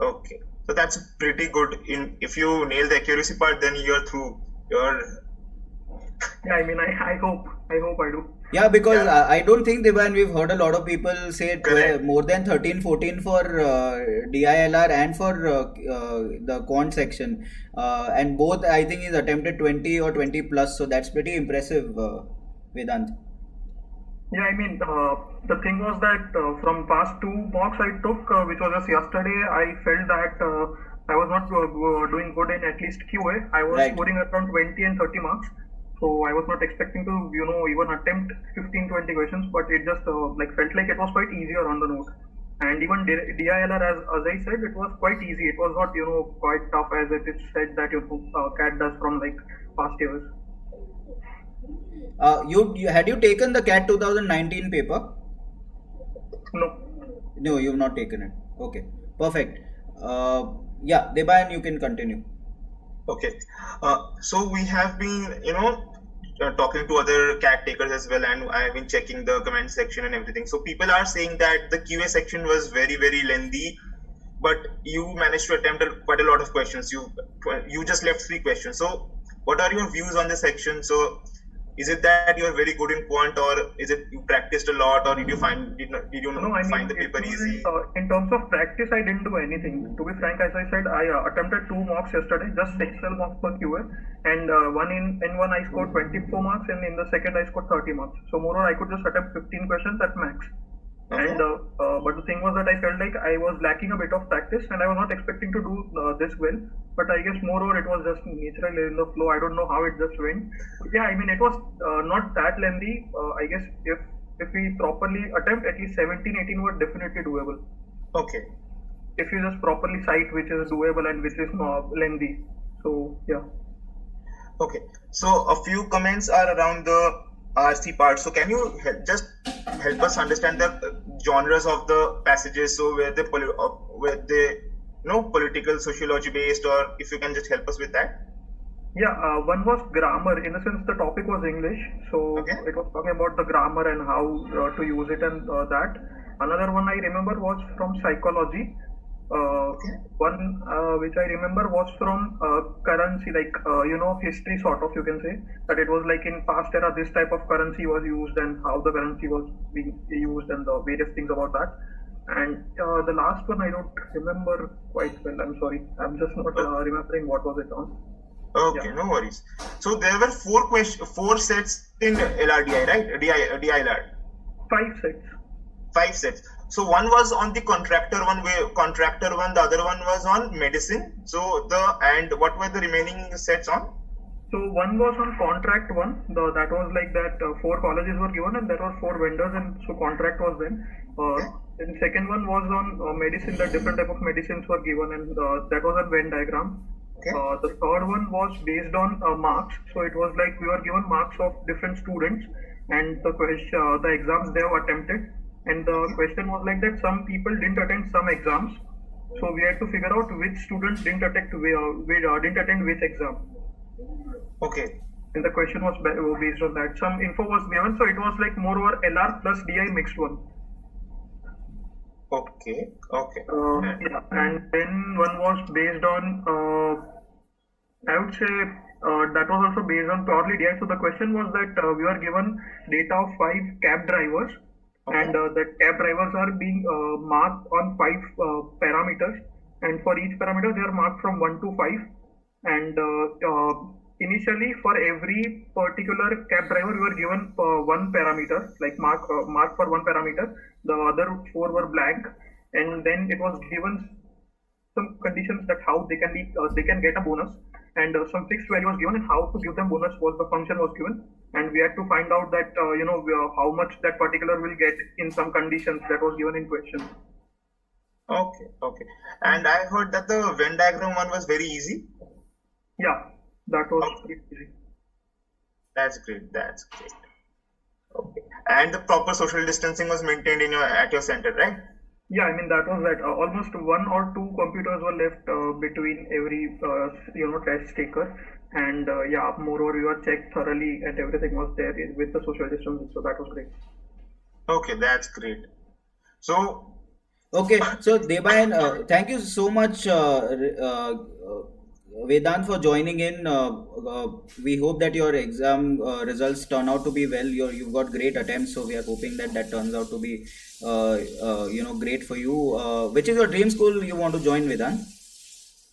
Okay. So that's pretty good. If you nail the accuracy part, then you're through. Yeah, I hope I do. Yeah, because Yeah. I don't think, Devan, we've heard a lot of people say Correct. more than 13, 14 for DILR and for the quant section. And both, I think, is attempted 20 or 20 plus. So that's pretty impressive, Vedant. Yeah, the thing was that from past 2 mocks I took, which was just yesterday, I felt that I was not doing good in at least QA. I was Right. scoring around 20 and 30 marks. So I was not expecting to, even attempt 15, 20 questions, but it just felt like it was quite easier on the note. And even DILR, as I said, it was quite easy. It was not, quite tough as it is said that, CAT does from past years. Had you taken the CAT 2019 paper? No. No, you've not taken it. Okay, perfect. Yeah, Deban, you can continue. Okay. So we have been, talking to other cat takers as well, and I have been checking the comment section and everything. So people are saying that the QA section was very, very lengthy, but you managed to attempt quite a lot of questions. You just left 3 questions. So what are your views on the section? So is it that you are very good in quant, or is it you practiced a lot, or did you find the paper easy? In terms of practice, I didn't do anything. To be frank, as I said, I attempted 2 mocks yesterday, just Excel mocks per QA, and in one I scored 24 marks, and in the second I scored 30 marks. So more or I could just attempt 15 questions at max. And but the thing was that I felt like I was lacking a bit of practice, and I was not expecting to do this well. But I guess moreover it was just natural in the flow. I don't know how it just went. But yeah, it was not that lengthy. I guess if we properly attempt, at least 17, 18 were definitely doable. Okay. If you just properly cite which is doable and which is lengthy. So yeah. Okay. So a few comments are around the RC part. So can you just help us understand the genres of the passages? So were they political, sociology based, or if you can just help us with that? Yeah, one was grammar. In a sense, the topic was English, so Okay. it was talking about the grammar and how to use it and that. Another one I remember was from psychology, One which I remember was from currency, like history sort of, you can say that it was like in past era this type of currency was used and how the currency was being used and the various things about that. And the last one I don't remember quite well. I'm sorry. I'm just not remembering what was it on. Okay, Yeah. no worries. So there were four sets in LRDI, right? DILR. 5 sets. 5 sets. So one was on the contractor one, the other one was on medicine. So and what were the remaining sets on? So one was on contract one. That was like that 4 colleges were given and there were 4 vendors, and so contract was then. And second one was on medicine. That different type of medicines were given, and that was a Venn diagram. Okay. The third one was based on marks. So it was like we were given marks of different students, and the exams they have attempted. And the question was like that some people didn't attend some exams, so we had to figure out which students didn't attend which exam. Okay. And the question was based on that. Some info was given, so it was like more over LR plus DI mixed one. Okay. Yeah, and then one was based on, I would say that was also based on purely DI. So the question was that we were given data of 5 cab drivers, and the cab drivers are being marked on 5 parameters, and for each parameter they are marked from 1 to 5. And initially for every particular cab driver we were given one parameter, like mark for one parameter. The other 4 were blank, and then it was given some conditions that how they can get a bonus, and some fixed value was given, and how to give them bonus was the function was given, and we had to find out that how much that particular will get in some conditions that was given in question. Okay. And I heard that the Venn diagram one was very easy. Yeah, that was pretty easy. That's great. Okay. And the proper social distancing was maintained at your center, right? Yeah, I mean that was that. Almost 1 or 2 computers were left between every test taker, and moreover we were checked thoroughly and everything was there with the social distancing. So that was great. Okay, that's great. So Okay, so Debayan, thank you so much, Vedant, for joining in. We hope that your exam results turn out to be well. You've got great attempts, so we are hoping that turns out to be great for you. Which is your dream school you want to join, Vedant?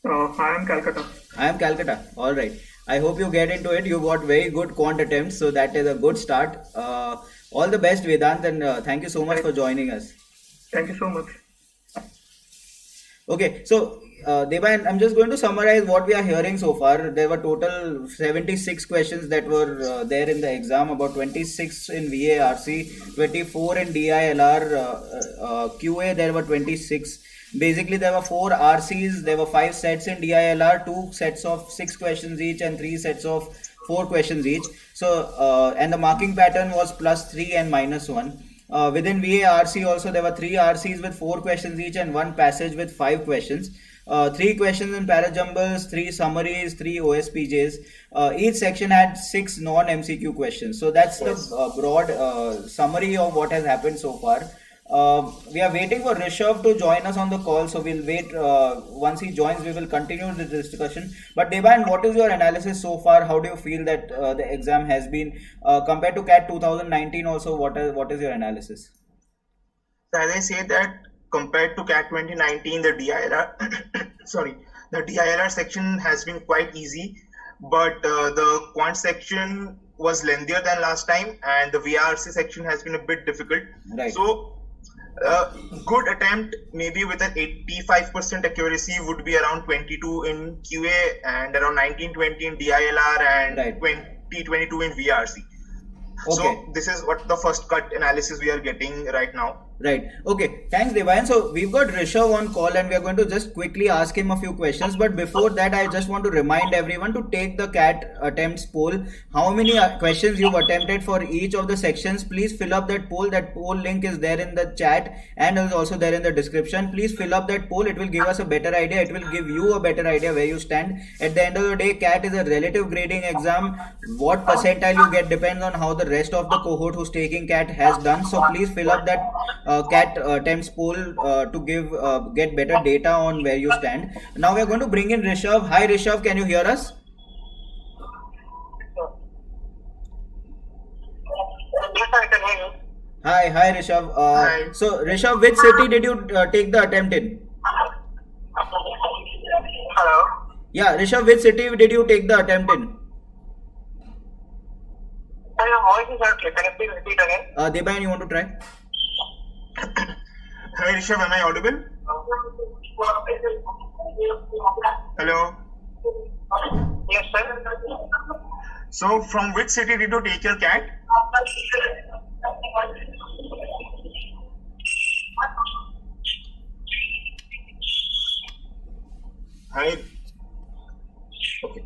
I am Calcutta. I am Calcutta. All right. I hope you get into it. You got very good quant attempts, so that is a good start. All the best, Vedant, and thank you so much for joining us. Thank you so much. Okay, so Debayan, I'm just going to summarize what we are hearing so far. There were total 76 questions that were there in the exam, about 26 in VARC, 24 in DILR, QA there were 26. Basically, there were 4 RCs, there were 5 sets in DILR, 2 sets of 6 questions each and 3 sets of 4 questions each. So, and the marking pattern was +3 and -1. Within VARC also there were 3 RCs with 4 questions each and 1 passage with 5 questions. 3 questions in parajumbles, 3 summaries, 3 OSPJs. Each section had 6 non-MCQ questions. So that's the broad summary of what has happened so far. We are waiting for Rishabh to join us on the call, so we'll wait. Once he joins, we will continue the discussion. But Debayan, what is your analysis so far? How do you feel that the exam has been compared to CAT 2019? Also, what is your analysis? So as I say that compared to CAT 2019, the DILR, the DILR section has been quite easy, but the quant section was lengthier than last time, and the VRC section has been a bit difficult. Right. So good attempt, maybe with an 85% accuracy, would be around 22 in QA and around 19-20 in DILR and 20-22 in VRC. Okay. So this is what the first cut analysis we are getting right now. Right. Okay. Thanks, Devayan. So we've got Rishabh on call and we are going to just quickly ask him a few questions. But before that, I just want to remind everyone to take the CAT attempts poll. How many questions you've attempted for each of the sections? Please fill up that poll. That poll link is there in the chat and is also there in the description. Please fill up that poll. It will give us a better idea. It will give you a better idea where you stand. At the end of the day, CAT is a relative grading exam. What percentile you get depends on how the rest of the cohort who's taking CAT has done. So please fill up that CAT attempts poll to get better data on where you stand. Now we are going to bring in Rishabh. Hi Rishabh, can you hear us? Yes, I can hear you. Hi Rishabh. Hi. So Rishabh, which city did you take the attempt in? Hello. Yeah, Rishabh, which city did you take the attempt in? Your voice is not clear. Can you please repeat again? Debayan, you want to try? Hi Rishabh, am I audible? Hello. Yes, sir. So from which city did you take your CAT? Hi. Okay.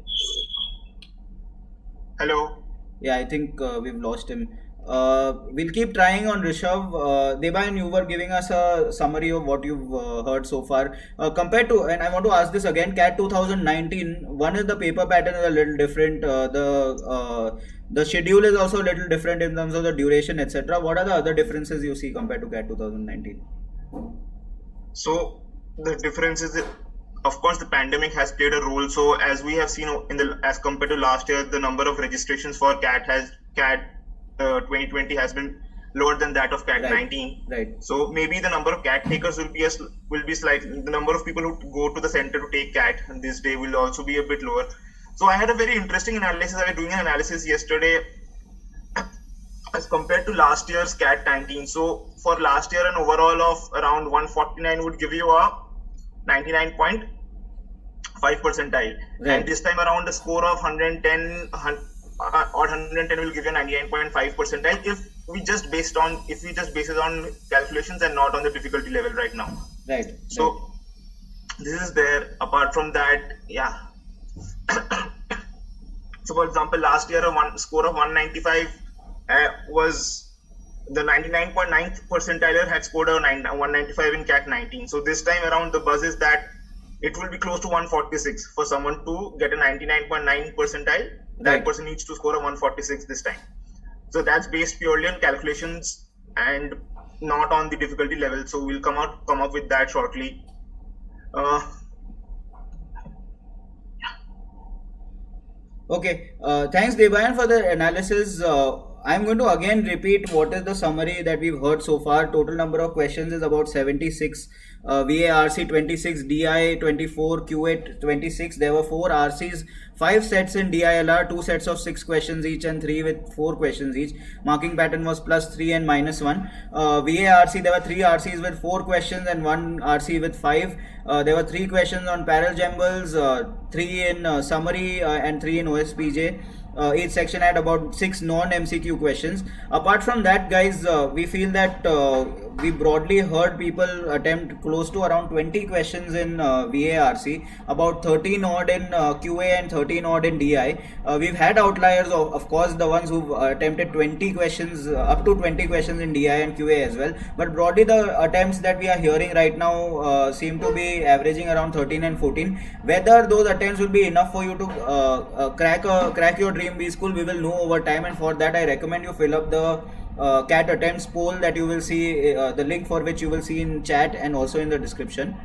Hello. Yeah, I think we've lost him. We'll keep trying on Rishabh. Debayan, you were giving us a summary of what you've heard so far. Compared to, and I want to ask this again, CAT 2019, one is the paper pattern is a little different. The schedule is also a little different in terms of the duration, etc. What are the other differences you see compared to CAT 2019? So the difference is that, of course, the pandemic has played a role. So as we have seen as compared to last year, the number of registrations for CAT 2020 has been lower than that of CAT 19. Right. So maybe the number of CAT takers will be slightly, the number of people who go to the center to take CAT this day will also be a bit lower. So I had a very interesting analysis. I was doing an analysis yesterday as compared to last year's CAT 19. So for last year, an overall of around 149 would give you a 99.5 percentile. Right. And this time around, the score of 110 will give you 99.5 percentile if we just base it on calculations and not on the difficulty level right now. Right. So this is there. Apart from that, yeah. So for example, last year a score of 195 was the 99.9th percentile had scored a 195 in CAT 19. So this time around, the buzz is that it will be close to 146 for someone to get a 99.9 percentile. That person needs to score a 146 this time. So that's based purely on calculations and not on the difficulty level. So we'll come up with that shortly. Okay, thanks Debayan for the analysis. I'm going to again repeat what is the summary that we've heard so far. Total number of questions is about 76, VARC 26, DI 24, QA 26. There were 4 RCs, 5 sets in DILR, 2 sets of 6 questions each and 3 with 4 questions each. Marking pattern was +3 and -1. VARC, there were 3 RCs with 4 questions and 1 RC with 5. There were 3 questions on parallel jumbles, 3 in summary and 3 in OSPJ. Each section had about 6 non-MCQ questions. Apart from that, guys, we feel that we broadly heard people attempt close to around 20 questions in VARC, about 13 odd in QA and 13 odd in DI. We've had outliers, of course, the ones who've attempted 20 questions, up to 20 questions in DI and QA as well. But broadly, the attempts that we are hearing right now seem to be averaging around 13 and 14. Whether those attempts will be enough for you to crack your dream B school, we will know over time, and for that I recommend you fill up the CAT attempts poll that you will see, the link for which you will see in chat and also in the description.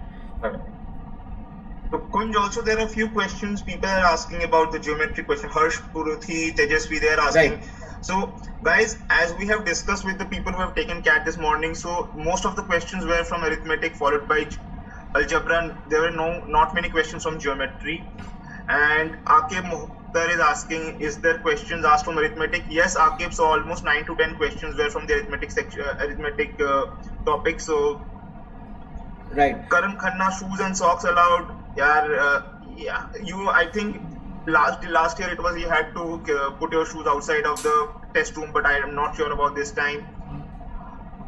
So Kunj, also there are a few questions people are asking about the geometry question. Harsh, Puruthi, Tejasvi, they are asking. Right. So guys, as we have discussed with the people who have taken CAT this morning, so most of the questions were from arithmetic followed by algebra. There were not many questions from geometry. And Akib Mukhtar is asking, is there questions asked from arithmetic? Yes, Akib, so almost 9 to 10 questions were from the arithmetic topic. So right. Karan Khanna, shoes and socks allowed. I think last year it was you had to put your shoes outside of the test room, but I am not sure about this time.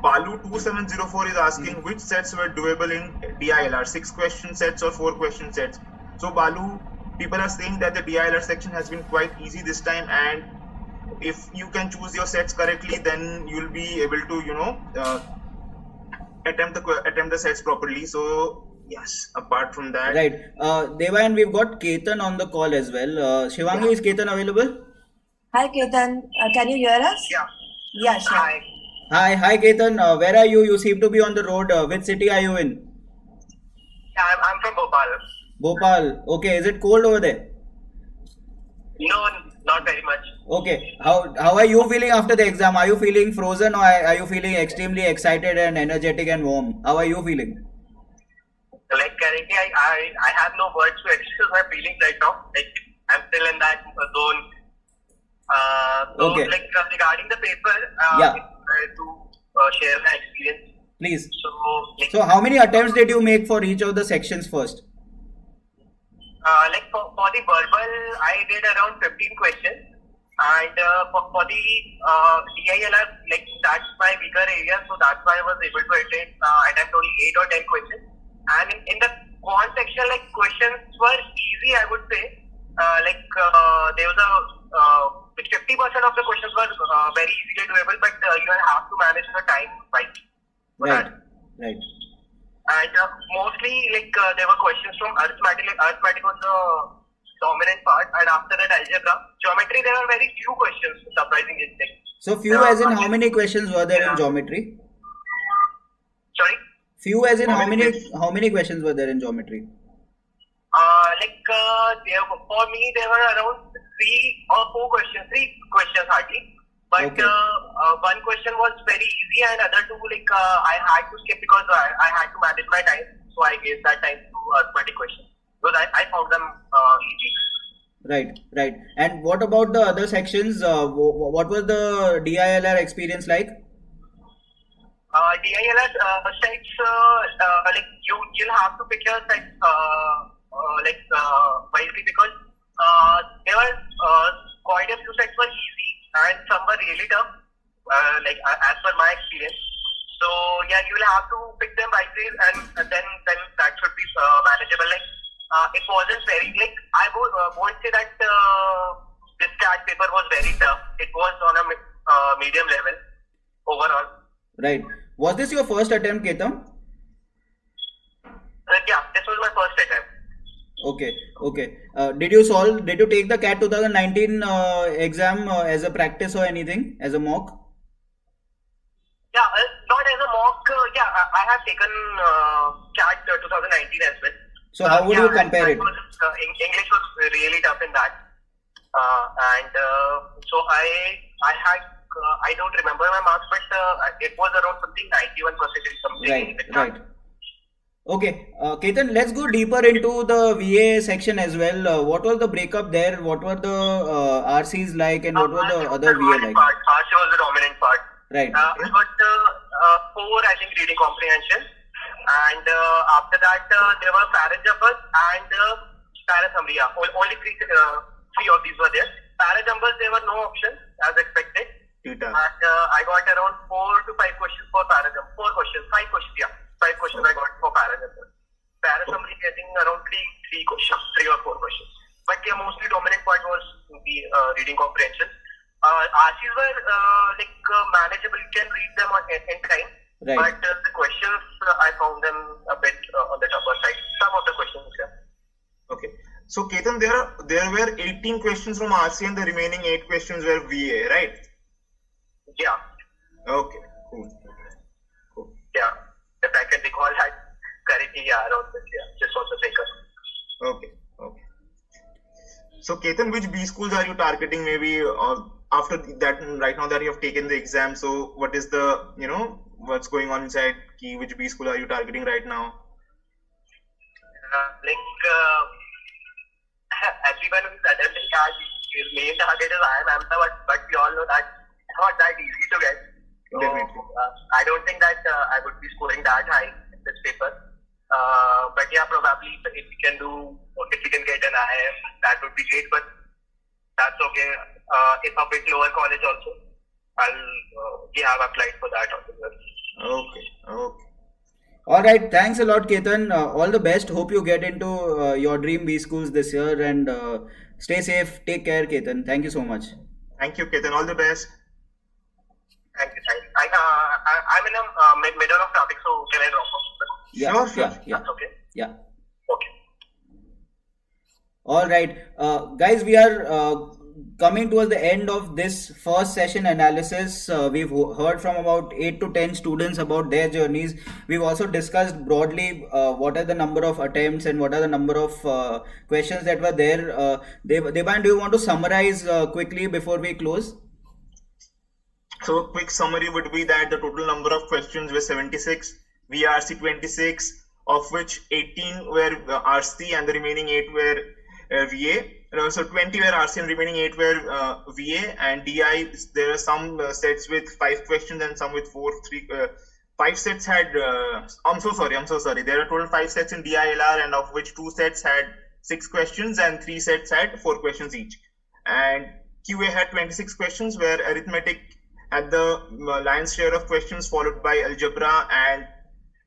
Balu 2704 is asking which sets were doable in DILR, 6 question sets or 4 question sets. So Balu, people are saying that the DILR section has been quite easy this time, and if you can choose your sets correctly, then you'll be able to attempt the sets properly. So yes, apart from that, Right. Deva, and we've got Ketan on the call as well. Shivangi, is Ketan available? Hi Ketan, can you hear us? Yeah. Yeah, sure. Hi. Hi, Ketan. Where are you? You seem to be on the road. Which city are you in? Yeah, I'm from Bhopal. Bhopal. Okay, is it cold over there? No, not very much. Okay. How are you feeling after the exam? Are you feeling frozen or are you feeling extremely excited and energetic and warm? How are you feeling? Like currently, I have no words to express my feelings right now. Like I'm still in that zone. So Okay. like regarding the paper, Yeah. to share my experience. Please. So like So how many attempts did you make for each of the sections first? like for the verbal, I did around 15 questions, and for the DILR, like that's my bigger area, so that's why I was able to attempt only 8 or 10 questions. And in the quant section, like questions were easy, I would say. There was a 50% of the questions were very easily doable, but you have to manage the time right for Right. that. Right. And mostly, there were questions from arithmetic. Like, arithmetic was the dominant part, and after that, algebra. Geometry, there were very few questions, surprisingly. So few as in how many questions were there in geometry? Sorry? Few as in How how many many questions? how many questions were there in geometry? For me, there were around 3 questions hardly. But Okay. one question was very easy, and other two, I had to skip because I had to manage my time. So I gave that time to arithmetic questions because I found them easy. Right, right. And what about the other sections? What was the DILR experience like? DILS sets, you'll have to pick your sets wisely because there were quite a few sets were easy and some were really tough, as per my experience. So yeah, you will have to pick them wisely, and then that should be manageable. It wasn't very won't say that this CAT paper was very tough. It was on a medium level overall. Right. Was this your first attempt, Ketam? Yeah, this was my first attempt. Okay, okay. Did you take the CAT 2019 exam as a practice or anything, as a mock? Yeah, not as a mock. I have taken CAT 2019 as well. So how would you compare it? English was really tough in that, so I had I don't remember my marks, but it was around something 91% something. Right, right. Okay, Ketan, let's go deeper into the VA section as well. What was the breakup there? What were the RCs like, and what were the other VA like? RC was the dominant part. Right. I got 4, I think, reading comprehension, and after that there were parajumpers and parasummary. Yeah, only three of these were there. Parajumpers, there were no options as expected. And I got around 4 to 5 questions for parajump. 4 questions, 5 questions. Yeah, 5 questions I got for parajumpers. Parasummary, I think around 3 questions, 3 or 4 questions. But yeah, mostly dominant part was the reading comprehension. RCs were manageable. You can read them in time. Right. But the questions, I found them a bit on the tougher side. Some of the questions, yeah. Okay. So Ketan, there were 18 questions from RC and the remaining 8 questions were VA, right? Yeah. Okay. Cool. Yeah. If I can recall that correctly, yeah, around this, yeah. This was the figure. Okay. Okay. So Ketan, which B schools are you targeting maybe after that, right now that you have taken the exam? So what is the, what's going on inside Key? Which B school are you targeting right now? Everyone who is attempting CAT, his main target is IIM Ahmedabad, but we all know that it's not that easy to get. So, Definitely. I don't think that I would be scoring that high in this paper. But yeah, probably if we can get an IIM, that would be great. But that's okay. If a bit lower college also, we have applied for that also. Okay. Okay. All right. Thanks a lot, Ketan. All the best. Hope you get into your dream B schools this year, and stay safe. Take care, Ketan. Thank you so much. Thank you, Ketan. All the best. Thank you. I'm in a middle of traffic, so can I drop off? Yeah, Sure. yeah. That's okay. Yeah. Okay. All right, guys, we are coming towards the end of this first session analysis, we've heard from about 8 to 10 students about their journeys. We've also discussed broadly what are the number of attempts and what are the number of questions that were there. Devan, do you want to summarize quickly before we close? So a quick summary would be that the total number of questions were 76, VRC 26, of which 18 were RC and the remaining 8 were VA. So 20 were RC and remaining 8 were VA, and DI. There are some sets with 5 questions and some with 4, 3. 5 sets had. I'm so sorry. There are total 5 sets in DILR, and of which 2 sets had 6 questions and 3 sets had 4 questions each. And QA had 26 questions, where arithmetic had the lion's share of questions, followed by algebra, and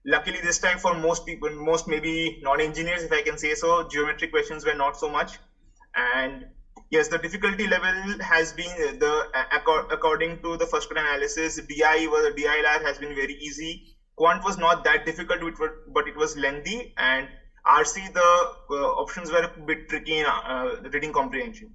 luckily this time for most people, most maybe non-engineers, if I can say so, geometry questions were not so much. And yes, the difficulty level has been according to the first analysis, DILR has been very easy. Quant was not that difficult, but it was lengthy, and RC, the options were a bit tricky in reading comprehension.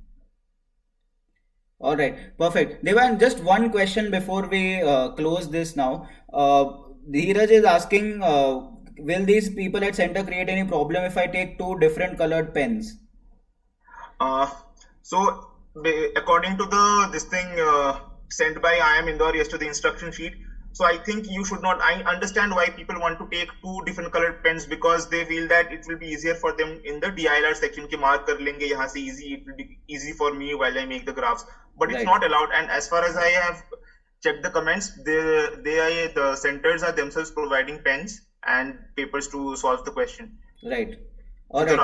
All right, perfect. Devan, just one question before we close this now. Dheeraj is asking, will these people at center create any problem if I take 2 different colored pens? So according to this thing sent by IIM Indore yesterday, the instruction sheet, so I think you should not. I understand why people want to take 2 different colored pens, because they feel that it will be easier for them in the DILR section ki mark kar lenge yahan se easy, it will be easy for me while I make the graphs, but it's not allowed. And as far as I have checked the comments, the centers are themselves providing pens and papers to solve the question. Right. All right.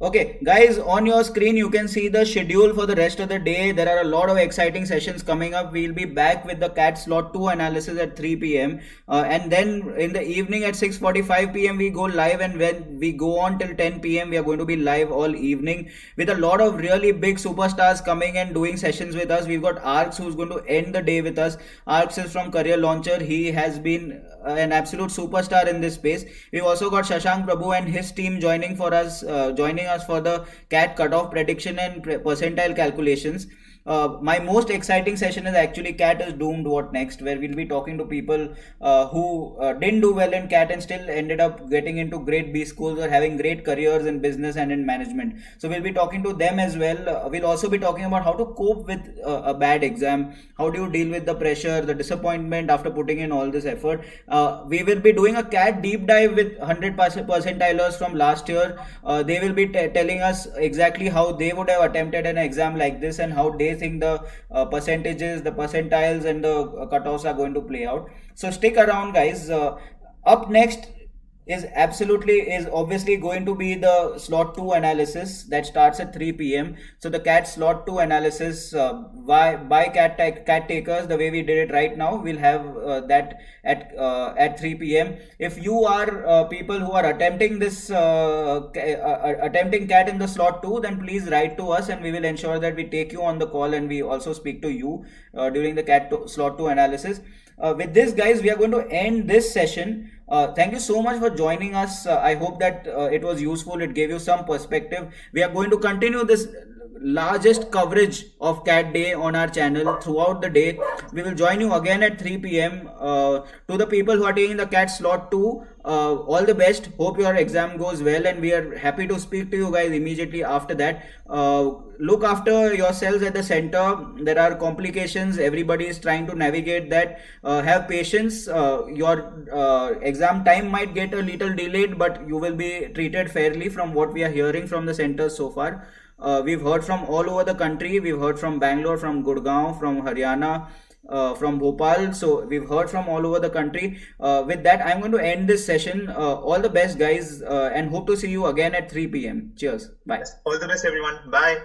Okay, guys, on your screen you can see the schedule for the rest of the day. There are a lot of exciting sessions coming up. We'll be back with the CAT slot 2 analysis at 3 p.m. And then in the evening at 6:45 p.m. we go live, and when we go on till 10 p.m. we are going to be live all evening with a lot of really big superstars coming and doing sessions with us. We've got Arks, who's going to end the day with us. Arks is from Career Launcher. He has been an absolute superstar in this space. We've also got Shashank Prabhu and his team joining us for the CAT cutoff prediction and percentile calculations. My most exciting session is actually CAT is Doomed, What Next, where we'll be talking to people who didn't do well in CAT and still ended up getting into great B schools or having great careers in business and in management. So we'll be talking to them as well. We'll also be talking about how to cope with a bad exam. How do you deal with the pressure, the disappointment after putting in all this effort? We will be doing a CAT deep dive with 100 percentilers from last year. They will be telling us exactly how they would have attempted an exam like this and how they think the percentages, the percentiles and the cutoffs are going to play out. So stick around, guys. Up next is obviously going to be the slot 2 analysis that starts at 3 p.m. So the CAT slot 2 analysis by CAT takers, the way we did it right now, we'll have that at 3 p.m. If you are people who are attempting this attempting CAT in the slot 2, then please write to us and we will ensure that we take you on the call and we also speak to you during the CAT slot 2 analysis. With this, guys, we are going to end this session. Thank you so much for joining us. I hope that it was useful. It gave you some perspective. We are going to continue this largest coverage of CAT Day on our channel throughout the day. We will join you again at 3 p.m. To the people who are taking the CAT slot 2, all the best. Hope your exam goes well, and we are happy to speak to you guys immediately after that. Look after yourselves at the center. There are complications. Everybody is trying to navigate that. Have patience. Your exam time might get a little delayed, but you will be treated fairly from what we are hearing from the centers so far. We've heard from all over the country. We've heard from Bangalore, from Gurgaon, from Haryana, from Bhopal. So we've heard from all over the country. With that, I'm going to end this session. All the best, guys, and hope to see you again at 3 p.m. Cheers. Bye. All the best, everyone. Bye.